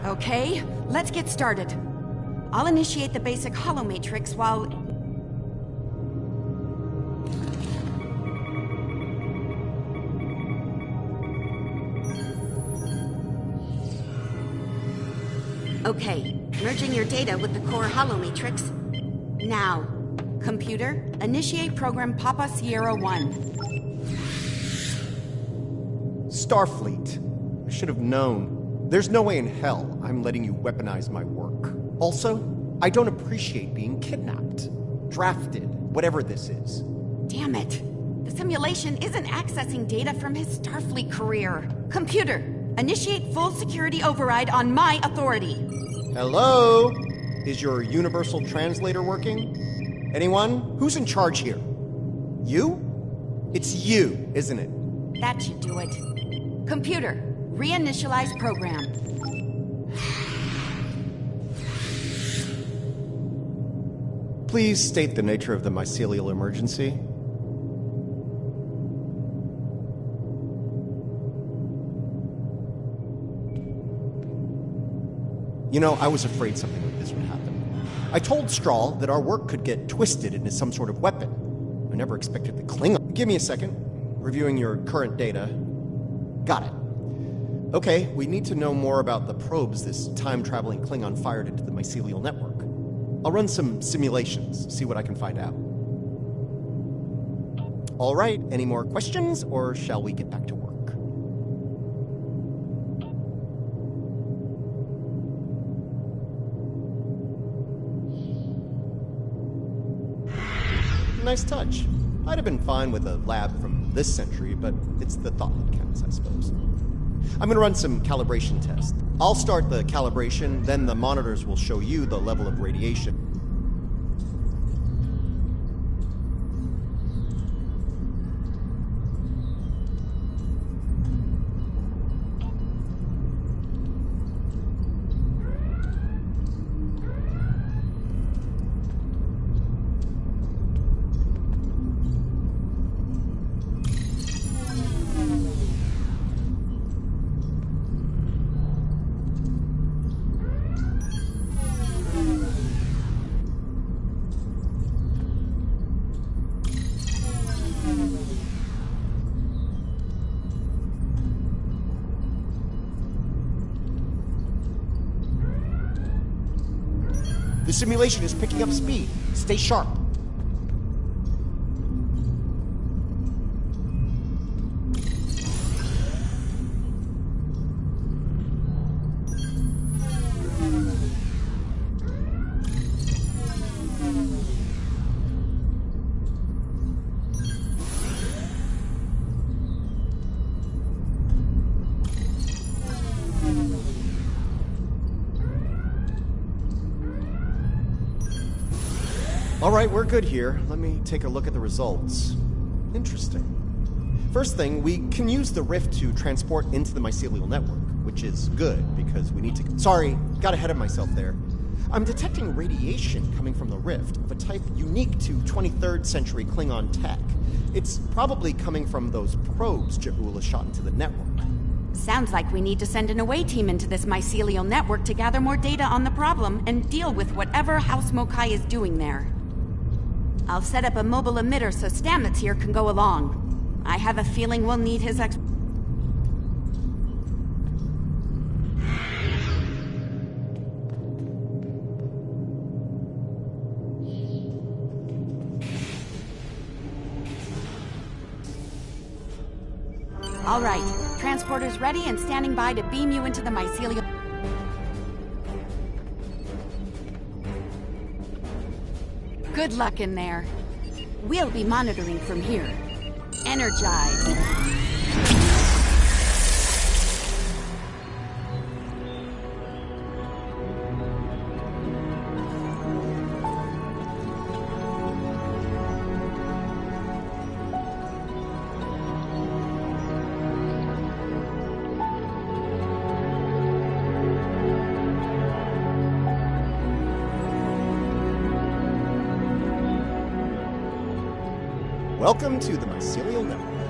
Okay, let's get started. I'll initiate the basic holomatrix while... Okay, merging your data with the core holomatrix. Now, computer, initiate program Papa Sierra 1. Starfleet. I should have known. There's no way in hell I'm letting you weaponize my work. Also, I don't appreciate being kidnapped, drafted, whatever this is. Damn it. The simulation isn't accessing data from his Starfleet career. Computer, initiate full security override on my authority. Hello? Is your universal translator working? Anyone? Who's in charge here? You? It's you, isn't it? That should do it. Computer, reinitialize program. Please state the nature of the mycelial emergency. You know, I was afraid something like this would happen. I told Strahl that our work could get twisted into some sort of weapon. I never expected the Klingon. Give me a second. Reviewing your current data. Got it. Okay, we need to know more about the probes this time-traveling Klingon fired into the mycelial network. I'll run some simulations, see what I can find out. All right, any more questions, or shall we get back to work? Nice touch. I'd have been fine with a lab from this century, but it's the thought that counts, I suppose. I'm going to run some calibration tests. I'll start the calibration, then the monitors will show you the level of radiation. The simulation is picking up speed. Stay sharp. Alright, we're good here. Let me take a look at the results. Interesting. First thing, we can use the rift to transport into the mycelial network, which is good, because we need to... Sorry, got ahead of myself there. I'm detecting radiation coming from the rift, of a type unique to 23rd century Klingon tech. It's probably coming from those probes Ja'ula shot into the network. Sounds like we need to send an away team into this mycelial network to gather more data on the problem and deal with whatever House Mokai is doing there. I'll set up a mobile emitter so Stamets here can go along. I have a feeling we'll need his All right, transporter's ready and standing by to beam you into the mycelial... Good luck in there. We'll be monitoring from here. Energize. Welcome to the mycelial network.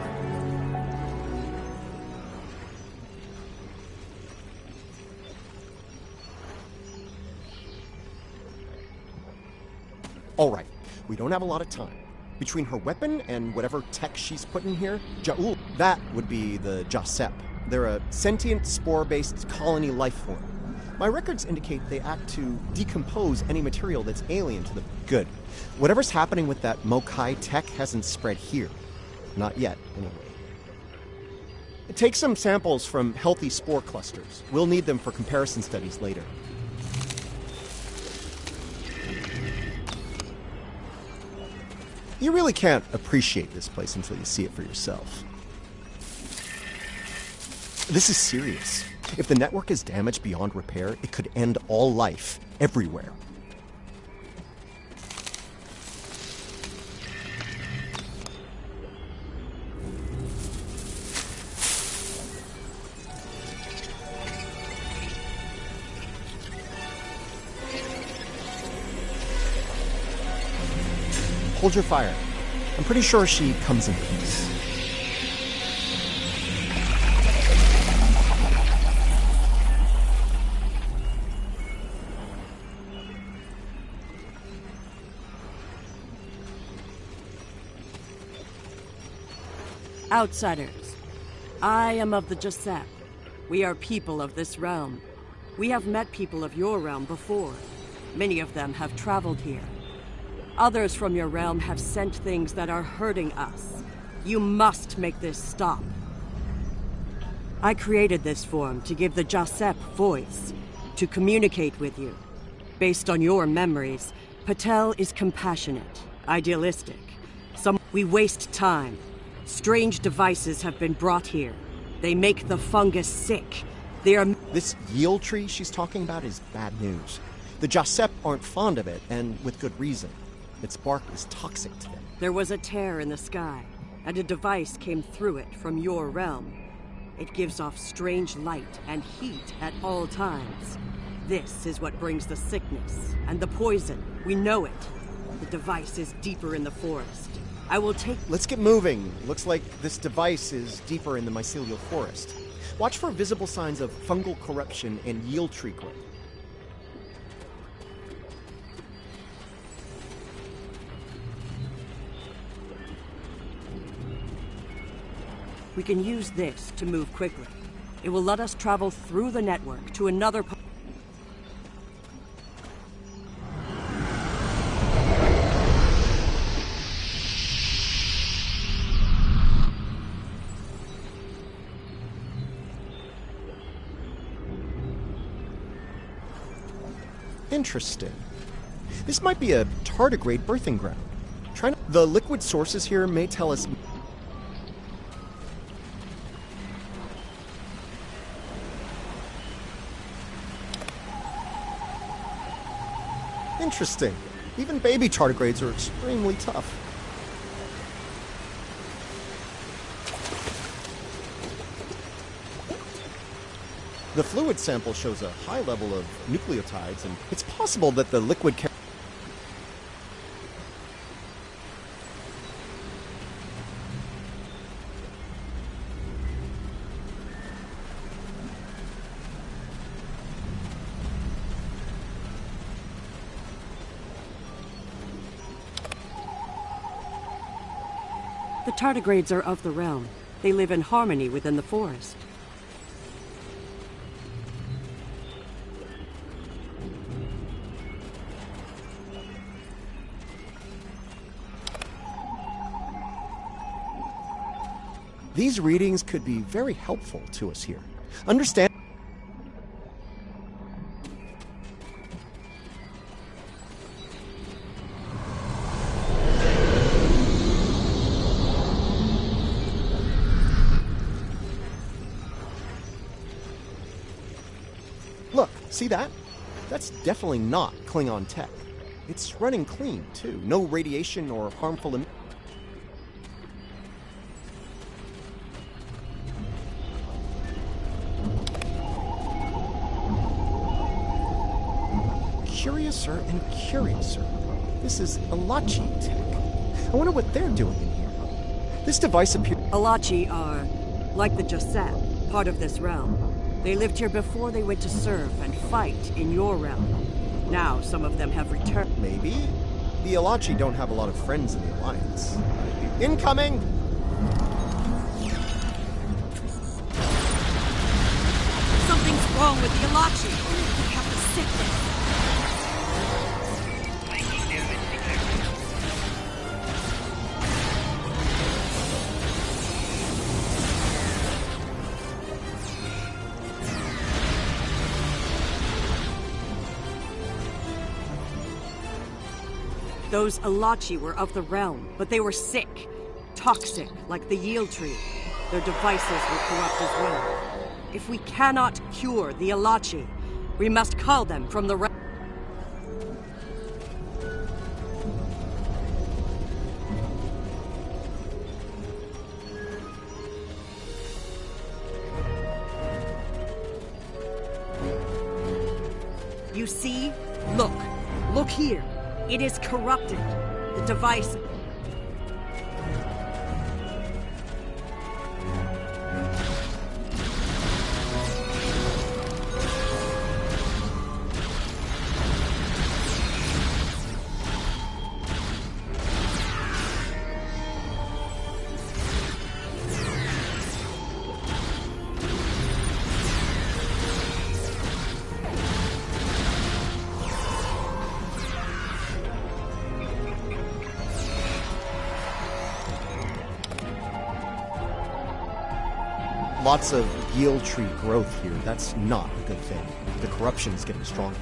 Alright, we don't have a lot of time. Between her weapon and whatever tech she's put in here, Ja'ula, that would be the Jasep. They're a sentient, spore-based colony life form. My records indicate they act to decompose any material that's alien to them. Good. Whatever's happening with that Mokai tech hasn't spread here. Not yet, anyway. Take some samples from healthy spore clusters. We'll need them for comparison studies later. You really can't appreciate this place until you see it for yourself. This is serious. If the network is damaged beyond repair, it could end all life, everywhere. Hold your fire. I'm pretty sure she comes in peace. Outsiders, I am of the Jasep. We are people of this realm. We have met people of your realm before. Many of them have traveled here. Others from your realm have sent things that are hurting us. You must make this stop. I created this form to give the Jasep voice, to communicate with you. Based on your memories, Patel is compassionate, idealistic. We waste time. Strange devices have been brought here. They make the fungus sick. They are... This yield tree she's talking about is bad news. The Jasep aren't fond of it, and with good reason. Its bark is toxic to them. There was a tear in the sky, and a device came through it from your realm. It gives off strange light and heat at all times. This is what brings the sickness and the poison. We know it. The device is deeper in the forest. I will take... Let's get moving. Looks like this device is deeper in the mycelial forest. Watch for visible signs of fungal corruption and yield tree growth. We can use this to move quickly. It will let us travel through the network to another... Interesting. This might be a tardigrade birthing ground. The liquid sources here may tell us... Interesting. Even baby tardigrades are extremely tough. The fluid sample shows a high level of nucleotides, and it's possible that the liquid... The tardigrades are of the realm. They live in harmony within the forest. These readings could be very helpful to us here. Understand... Look, see that? That's definitely not Klingon tech. It's running clean, too. No radiation or harmful... Curiouser and curiouser. This is Alachi tech. I wonder what they're doing in here. This device appears... Alachi are, like the Jasad, part of this realm. They lived here before they went to serve and fight in your realm. Now some of them have returned. Maybe? The Alachi don't have a lot of friends in the Alliance. Incoming! Something's wrong with the Alachi. We have to sit there. Those Alachi were of the realm, but they were sick. Toxic, like the yield tree. Their devices were corrupt as well. If we cannot cure the Alachi, we must call them from the realm. You see? Look. Look here. It is corrupted. The device... Lots of yield tree growth here. That's not a good thing. The corruption is getting stronger.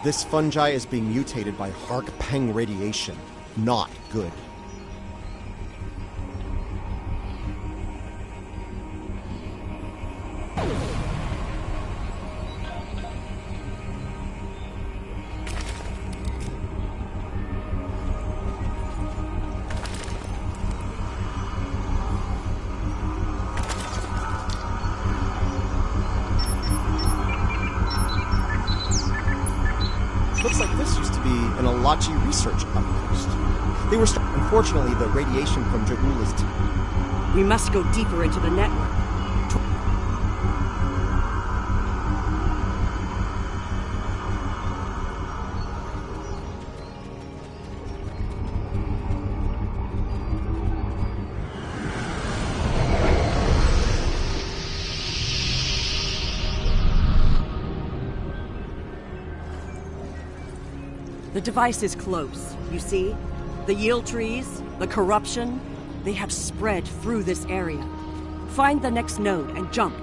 This fungi is being mutated by Hark-Peng radiation. Not good. Looks like this used to be an Alachi research outpost. They were unfortunately, the radiation from Jagula's We must go deeper into the network. The device is close, you see? The yield trees, the corruption, they have spread through this area. Find the next node and jump.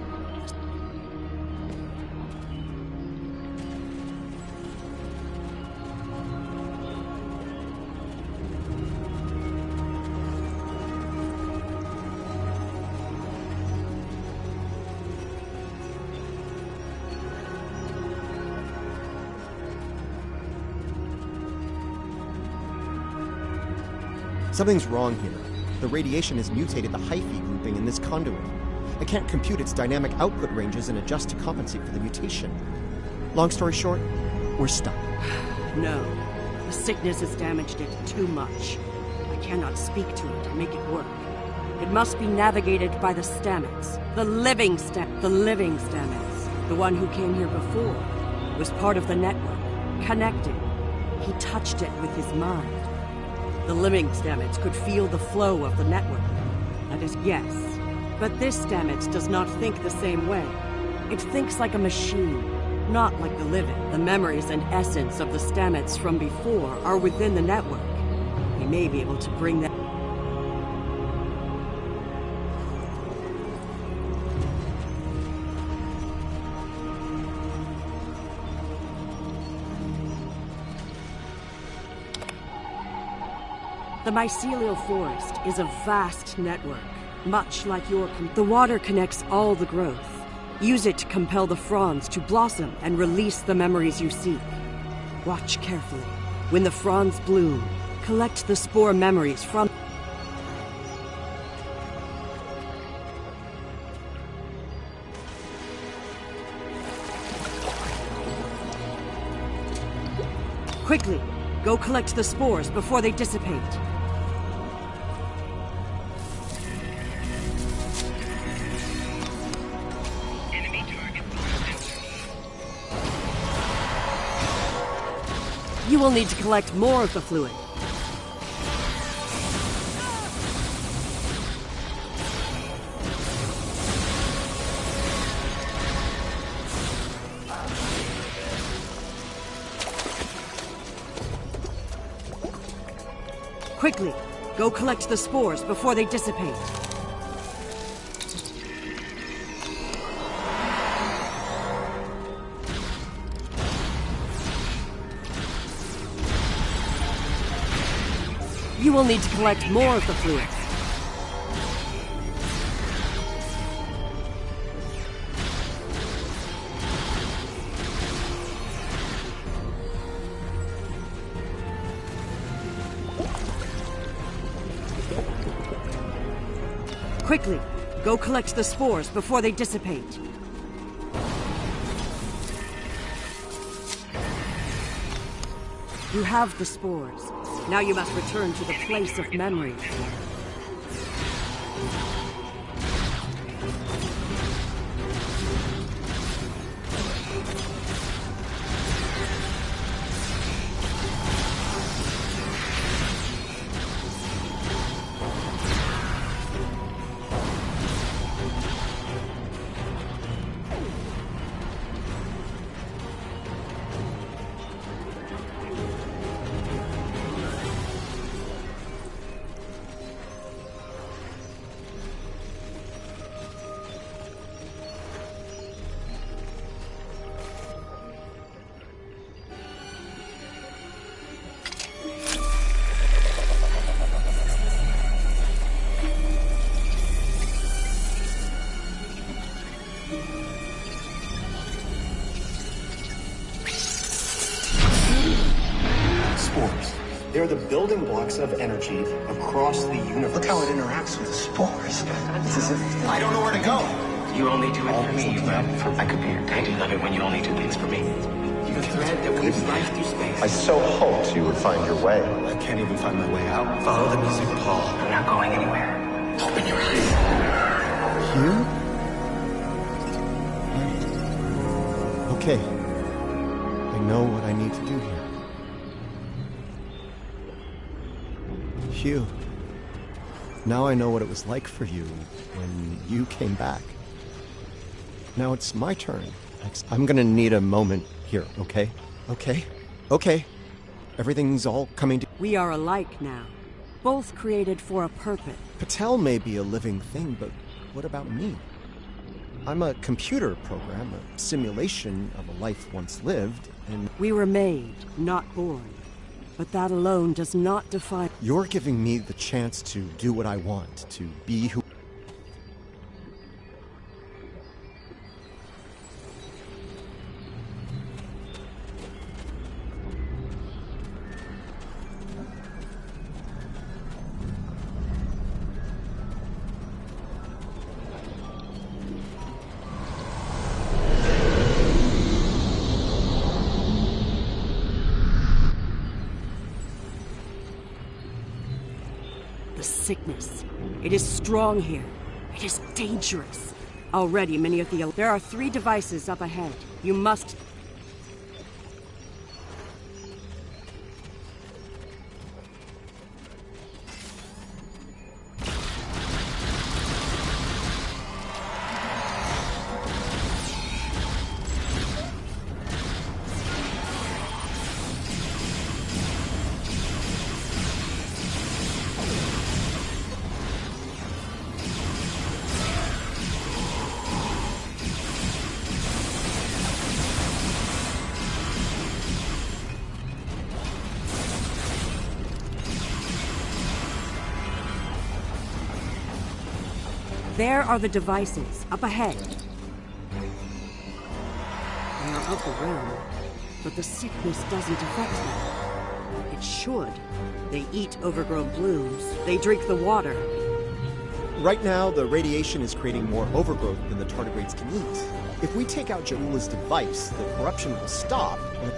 Something's wrong here. The radiation has mutated the hyphae grouping in this conduit. I can't compute its dynamic output ranges and adjust to compensate for the mutation. Long story short, we're stuck. No. The sickness has damaged it too much. I cannot speak to it and make it work. It must be navigated by the Stamets. The living Stamets. The one who came here before was part of the network, connected. He touched it with his mind. The living Stamets could feel the flow of the network. That is, yes. But this Stamets does not think the same way. It thinks like a machine, not like the living. The memories and essence of the Stamets from before are within the network. We may be able to bring them. The mycelial forest is a vast network, much like your... The water connects all the growth. Use it to compel the fronds to blossom and release the memories you seek. Watch carefully. When the fronds bloom, collect the spore memories from... Quickly, go collect the spores before they dissipate. You will need to collect more of the fluid. Quickly, go collect the spores before they dissipate. You will need to collect more of the fluid. Quickly, go collect the spores before they dissipate. You have the spores. Now you must return to the place of memory. They're the building blocks of energy across the universe. Look how it interacts with the spores. It's as if I don't know where to go. you only do it for me, but I could be your dad. I do love it when you only do things for me. the thread that weaves life through space. I so hoped you would find your way. I can't even find my way out. Follow the music, Paul. I'm not going anywhere. Open your eyes. Hugh? Okay. I know what I need to do here. Hugh. Now I know what it was like for you when you came back. Now it's my turn. I'm gonna need a moment here, okay? Okay. Everything's all coming to... We are alike now. Both created for a purpose. Patel may be a living thing, but what about me? I'm a computer program, a simulation of a life once lived, and... We were made, not born. But that alone does not define... You're giving me the chance to do what I want, to be who... Sickness. It is strong here. It is dangerous. Already many of the... There are 3 devices up ahead. You must... There are the devices, up ahead. They are of the realm, but the sickness doesn't affect them. It should. They eat overgrown blooms. They drink the water. Right now, the radiation is creating more overgrowth than the tardigrades can eat. If we take out Ja'ula's device, the corruption will stop, but...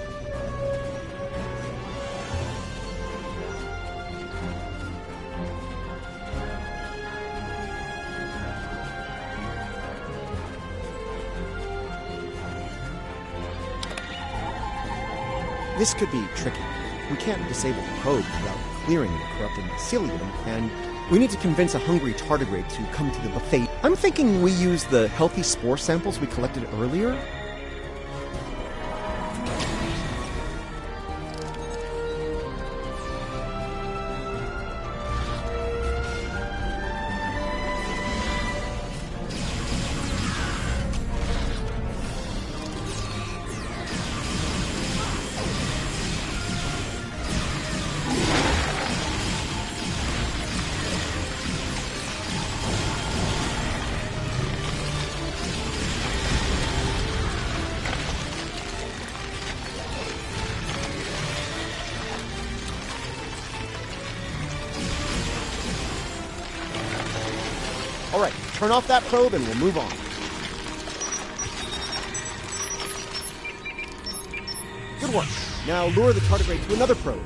This could be tricky. We can't disable the probe without clearing the corrupted mycelium, and we need to convince a hungry tardigrade to come to the buffet. I'm thinking we use the healthy spore samples we collected earlier. All right, turn off that probe and we'll move on. Good work. Now lure the tardigrade to another probe.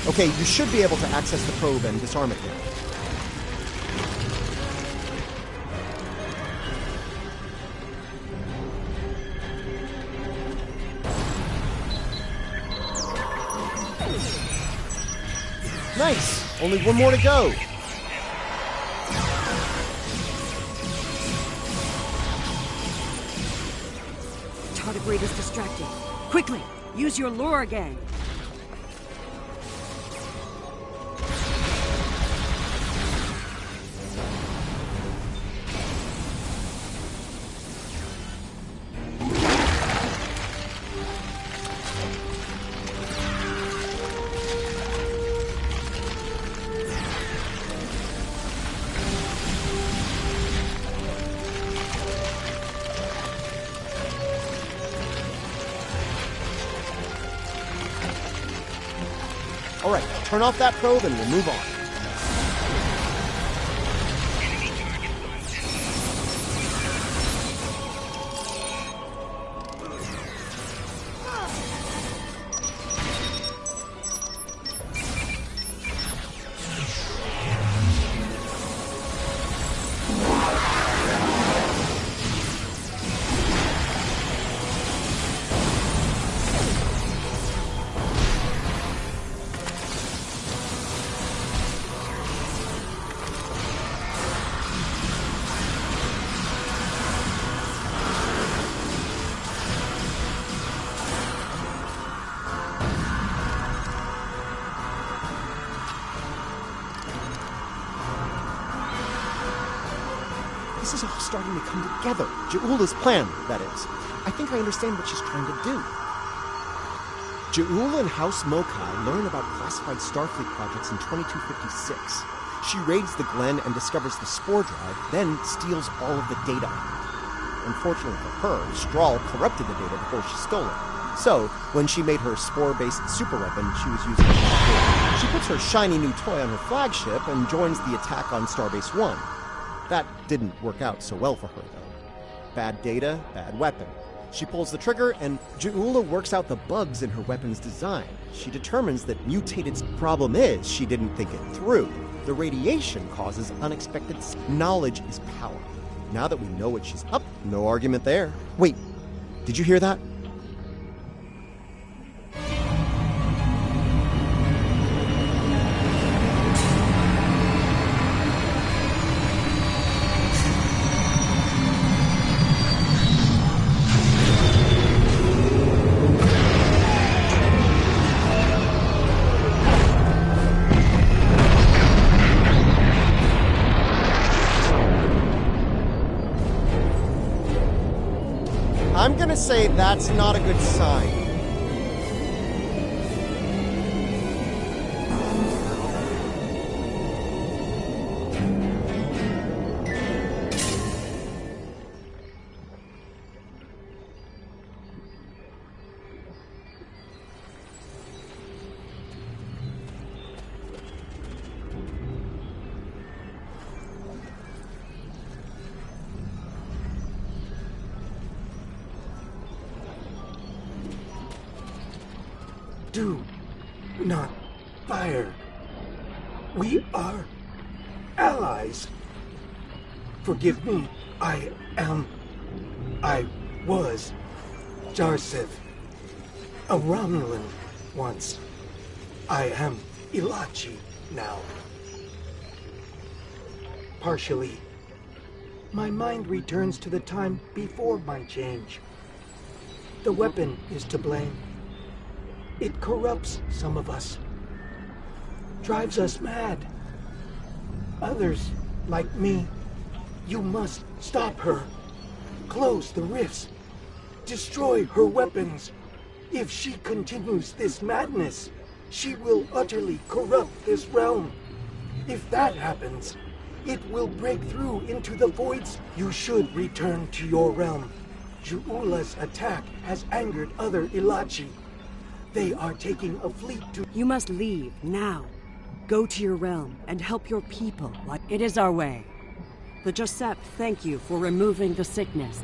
Okay, you should be able to access the probe and disarm it now. Nice! Only one more to go! Tardigrade is distracted. Quickly, use your lure again. All right, turn off that probe and we'll move on. This is all starting to come together. Ja'ula's plan, that is. I think I understand what she's trying to do. Ja'ula and House Mokai learn about classified Starfleet projects in 2256. She raids the Glen and discovers the Spore Drive, then steals all of the data. Unfortunately for her, Strahl corrupted the data before she stole it. So, when she made her spore-based superweapon, she was using it. She puts her shiny new toy on her flagship and joins the attack on Starbase 1. That didn't work out so well for her, though. Bad data, bad weapon. She pulls the trigger, and Ja'ula works out the bugs in her weapon's design. She determines that mutated problem is she didn't think it through. The radiation causes unexpected knowledge is power. Now that we know what she's up, no argument there. Wait, did you hear that? I'm gonna say that's not a good sign. Do not fire. We are allies. Forgive me. I was Jarsev, a Romulan once. I am Ilachi now. Partially. My mind returns to the time before my change. The weapon is to blame. It corrupts some of us, drives us mad. Others, like me, you must stop her, close the rifts, destroy her weapons. If she continues this madness, she will utterly corrupt this realm. If that happens, it will break through into the voids. You should return to your realm. Ja'ula's attack has angered other Ilachi. They are taking a fleet to... You must leave, now. Go to your realm and help your people. It is our way. The Josep thank you for removing the sickness.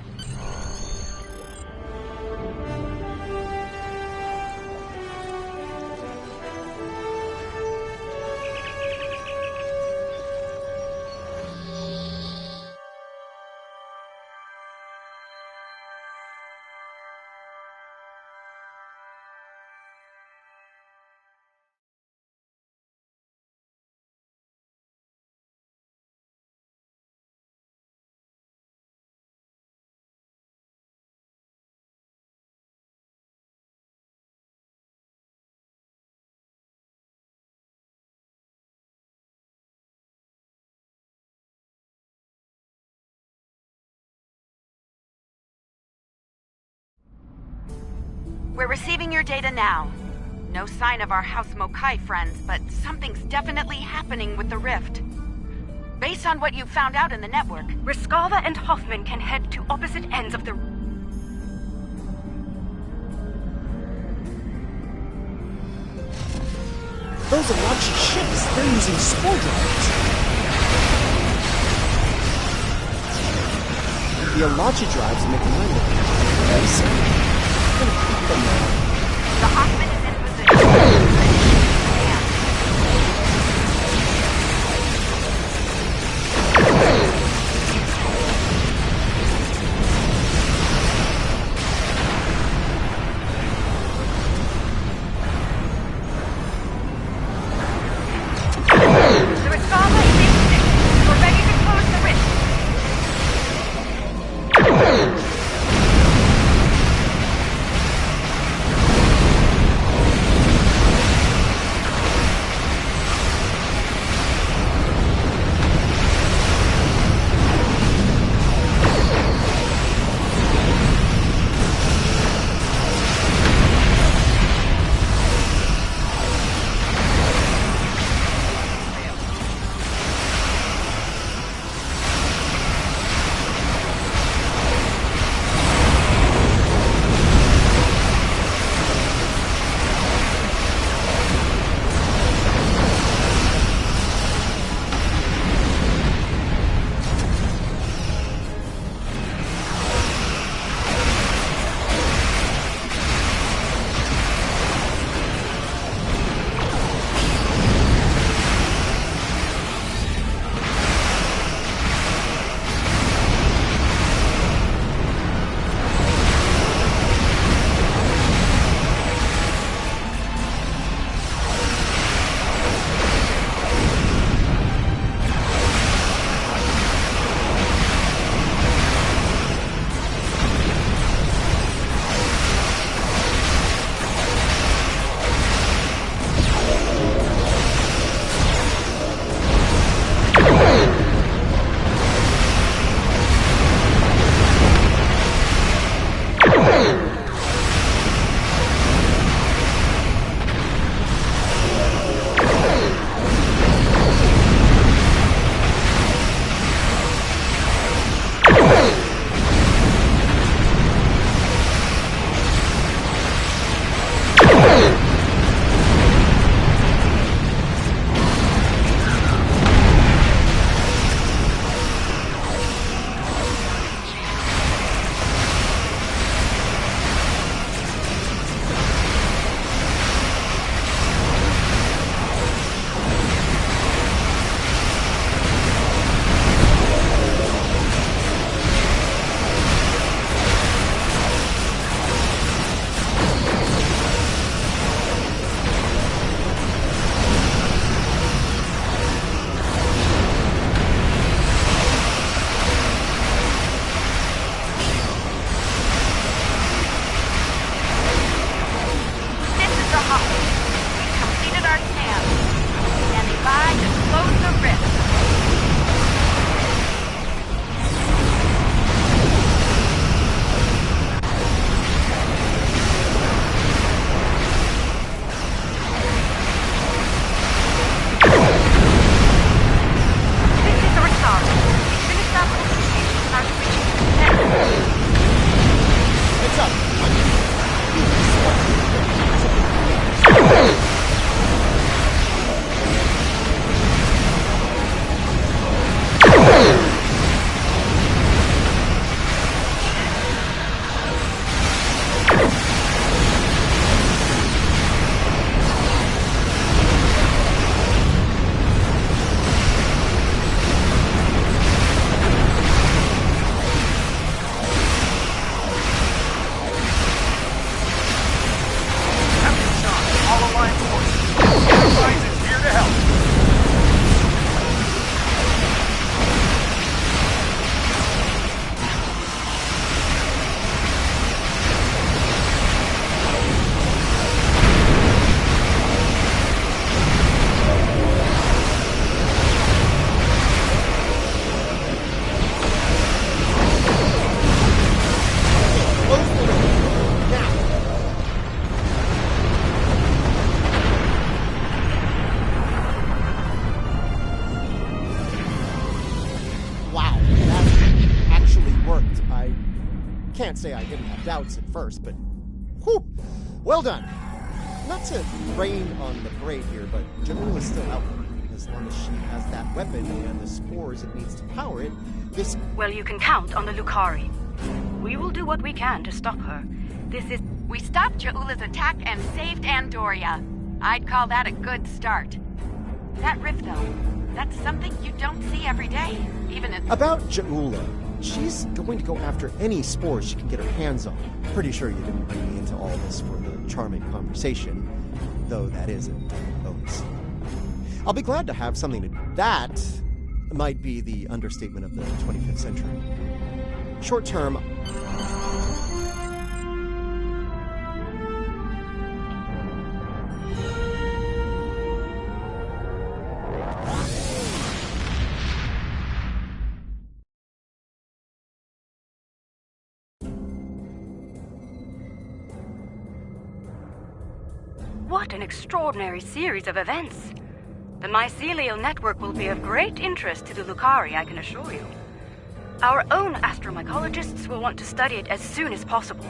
We're receiving your data now. No sign of our House Mokai friends, but something's definitely happening with the rift. Based on what you found out in the network, Riskava and Hoffman can head to opposite ends of the... Those Alachi ships, they're using spore drives. The Alachi drives make the line very simple. I'm gonna keep them there. The Hoffman is in position. Can't say I didn't have doubts at first, but whew, well done. Not to rain on the parade here, but Jaula is still out there. As long as she has that weapon and the spores it needs to power it, this... Well, you can count on the Lucari. We will do what we can to stop her. This is... We stopped Jaula's attack and saved Andoria. I'd call that a good start. That rift, though, that's something you don't see every day, even if... About Jaula, she's going to go after any spores she can get her hands on. Pretty sure you didn't bring me into all this for the charming conversation, though that is a bonus. I'll be glad to have something to do. That might be the understatement of the 25th century. Short term... What an extraordinary series of events. The mycelial network will be of great interest to the Lucari, I can assure you. Our own astromycologists will want to study it as soon as possible.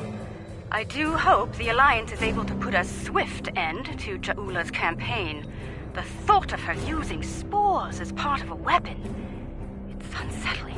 I do hope the Alliance is able to put a swift end to Jaula's campaign. The thought of her using spores as part of a weapon, it's unsettling.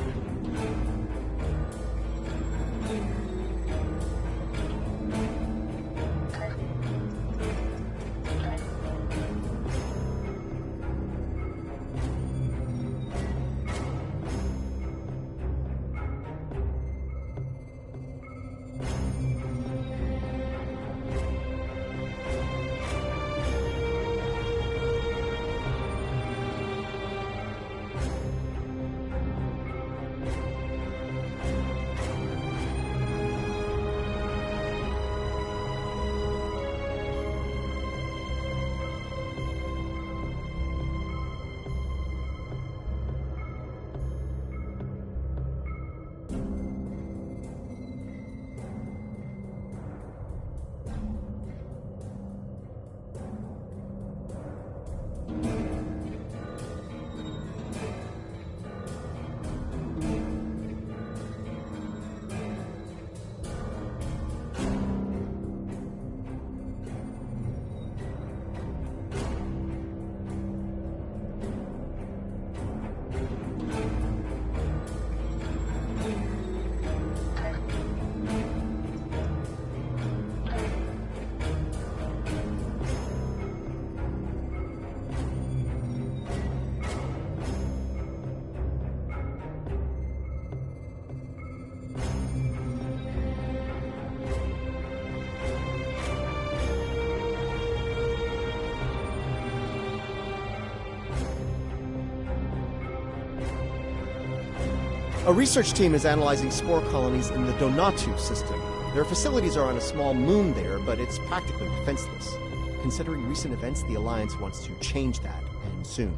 A research team is analyzing spore colonies in the Donatu system. Their facilities are on a small moon there, but it's practically defenseless. Considering recent events, the Alliance wants to change that, and soon.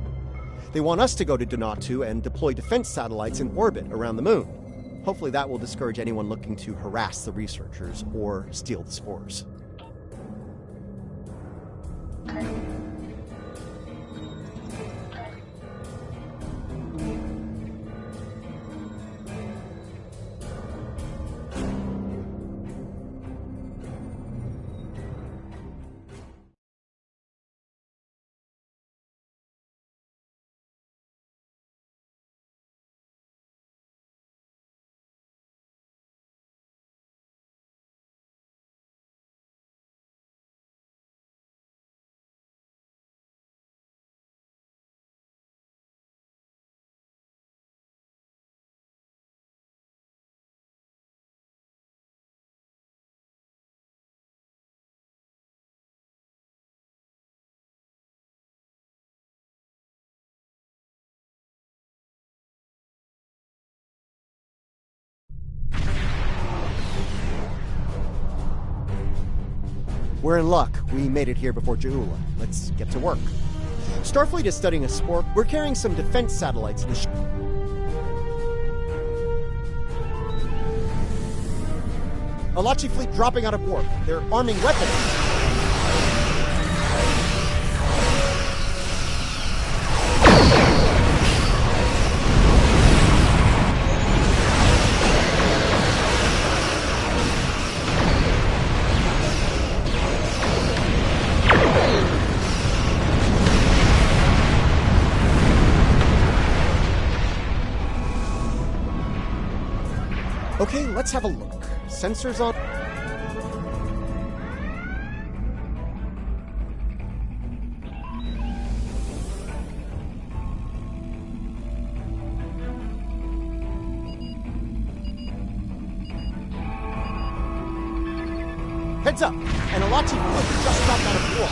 They want us to go to Donatu and deploy defense satellites in orbit around the moon. Hopefully that will discourage anyone looking to harass the researchers or steal the spores. We're in luck. We made it here before Jaula. Let's get to work. Starfleet is studying a spore. We're carrying some defense satellites in the Alachi fleet dropping out of warp. They're arming weapons. Okay, let's have a look. Sensors on... Heads up! An Alachi fleet just dropped out of war.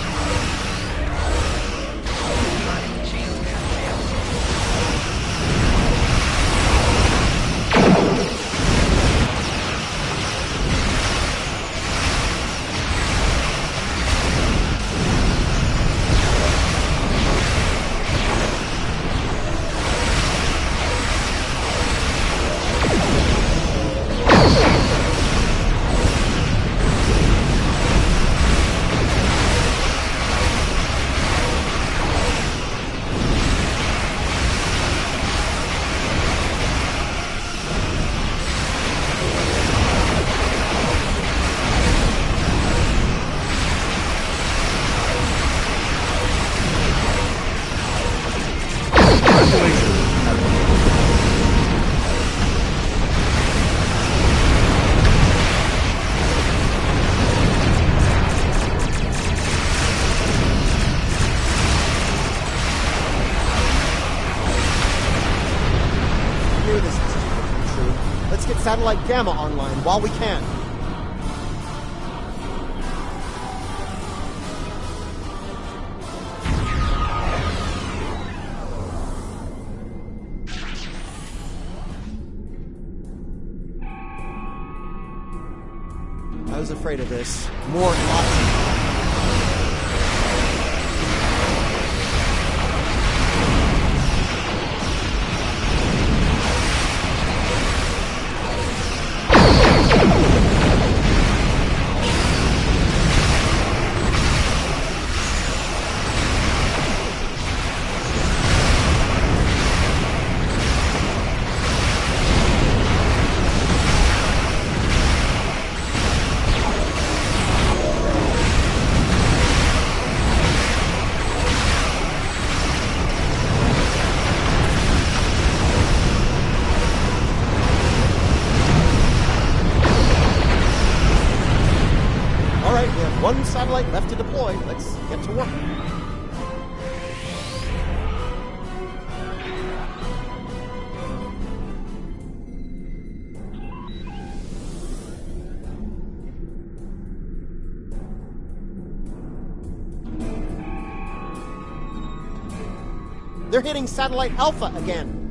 Satellite Gamma online while we can. I was afraid of this. More Alachi. One satellite left to deploy. Let's get to work. They're hitting satellite Alpha again.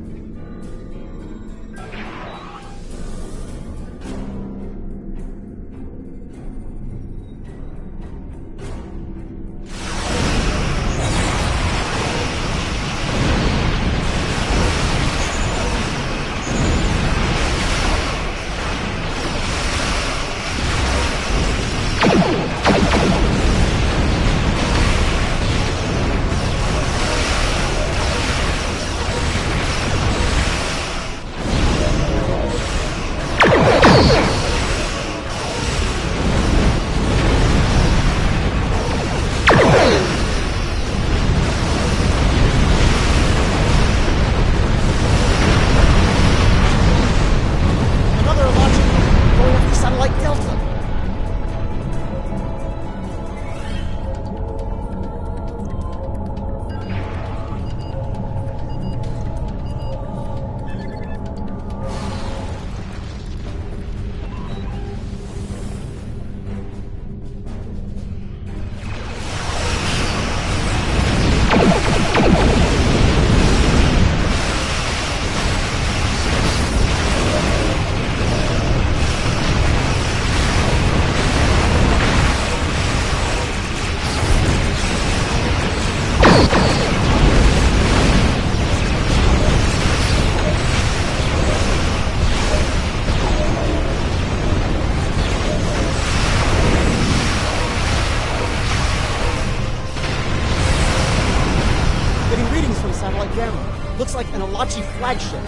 Looks like an Alachi flagship.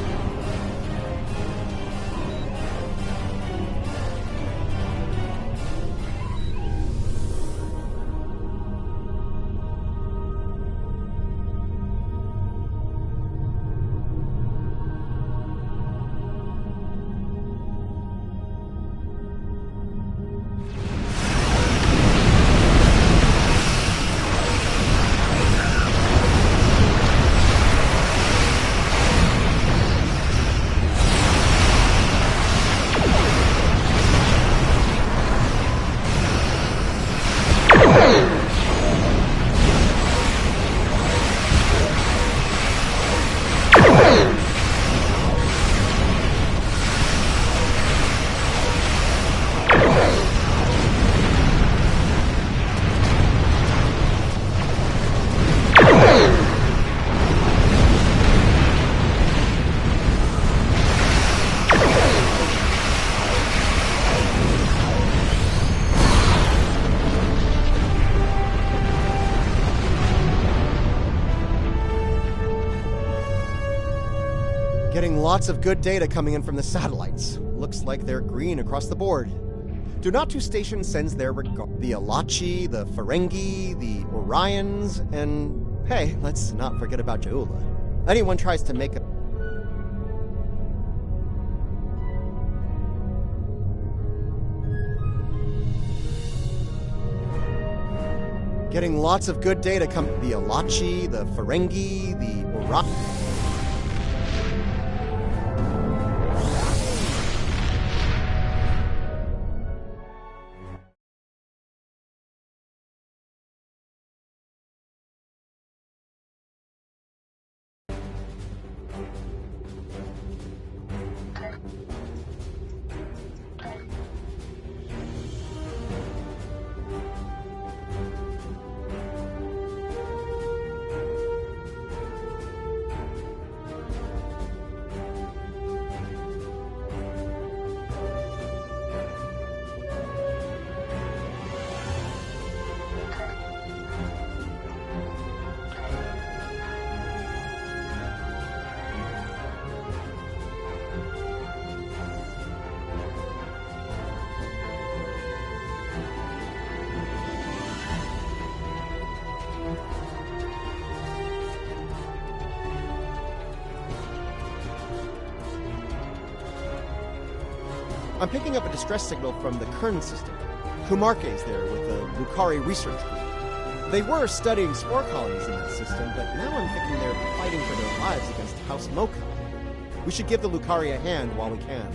lots of good data coming in from the satellites. Looks like they're green across the board. Donatu Station sends their regard. The Alachi, the Ferengi, the Orions, and hey, let's not forget about Jaula. Anyone tries to make a... Getting lots of good data come... The Alachi, the Ferengi, the Orion... I'm picking up a distress signal from the Kern system. Kumarke's there with the Lukari research group. They were studying spore colonies in that system, but now I'm thinking they're fighting for their lives against House Mocha. We should give the Lukari a hand while we can.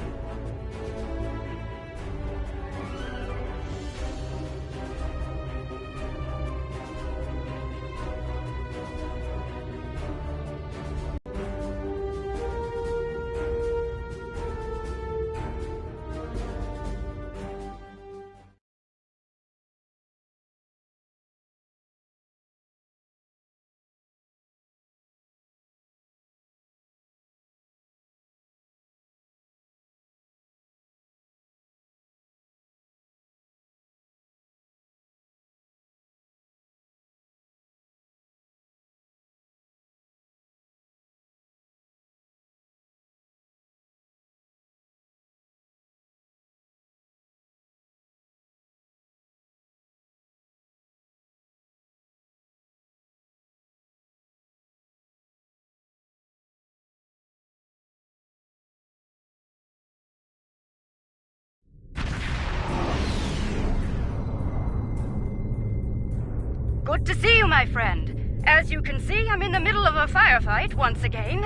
Good to see you, my friend. As you can see, I'm in the middle of a firefight once again.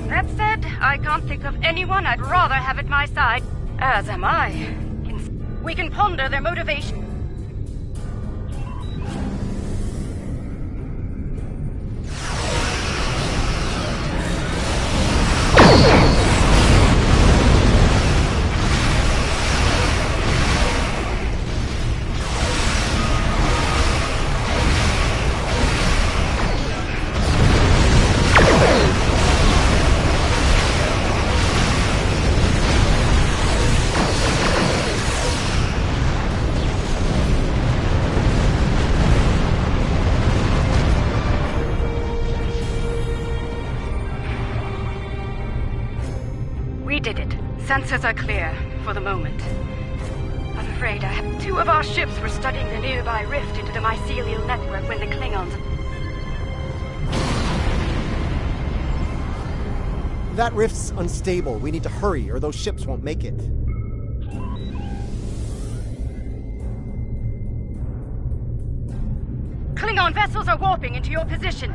That said, I can't think of anyone I'd rather have at my side, as am I. We can ponder their motivation. Sensors are clear, for the moment. I'm afraid two of our ships were studying the nearby rift into the mycelial network when the Klingons... That rift's unstable. We need to hurry, or those ships won't make it. Klingon vessels are warping into your position.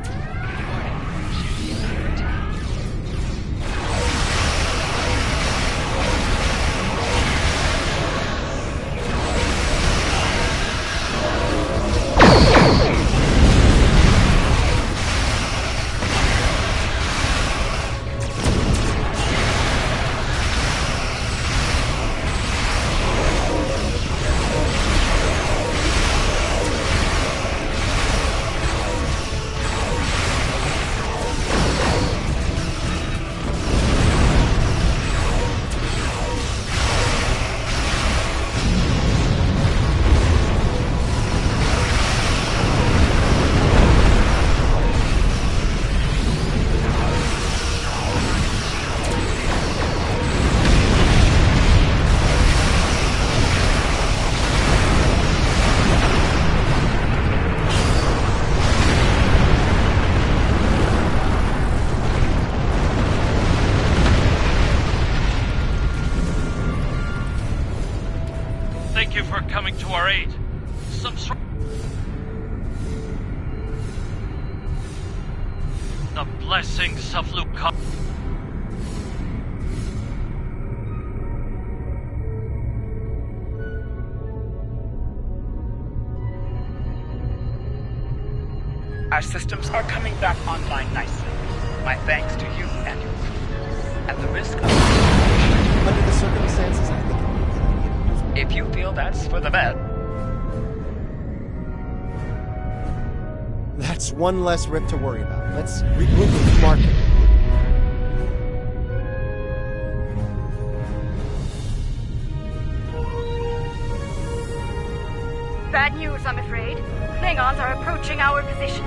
Thank you for coming to our aid. The blessings of Luca. Our systems are coming back online nicely. My thanks to you and your crew. At the risk of... Under the circumstances, I think it would be a good idea to use... If you feel that's for the best. That's one less rip to worry about. Let's regroup with market. Bad news, I'm afraid. Klingons are approaching our position.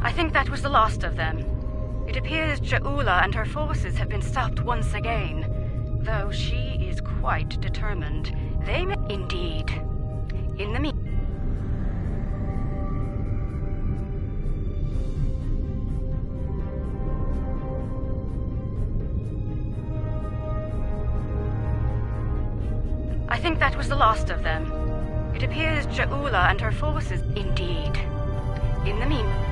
I think that was the last of them. It appears Ja'ula and her forces have been stopped once again, though she is quite determined. They may... Indeed. In the I think that was the last of them. It appears Ja'ula and her forces... Indeed. In the meantime...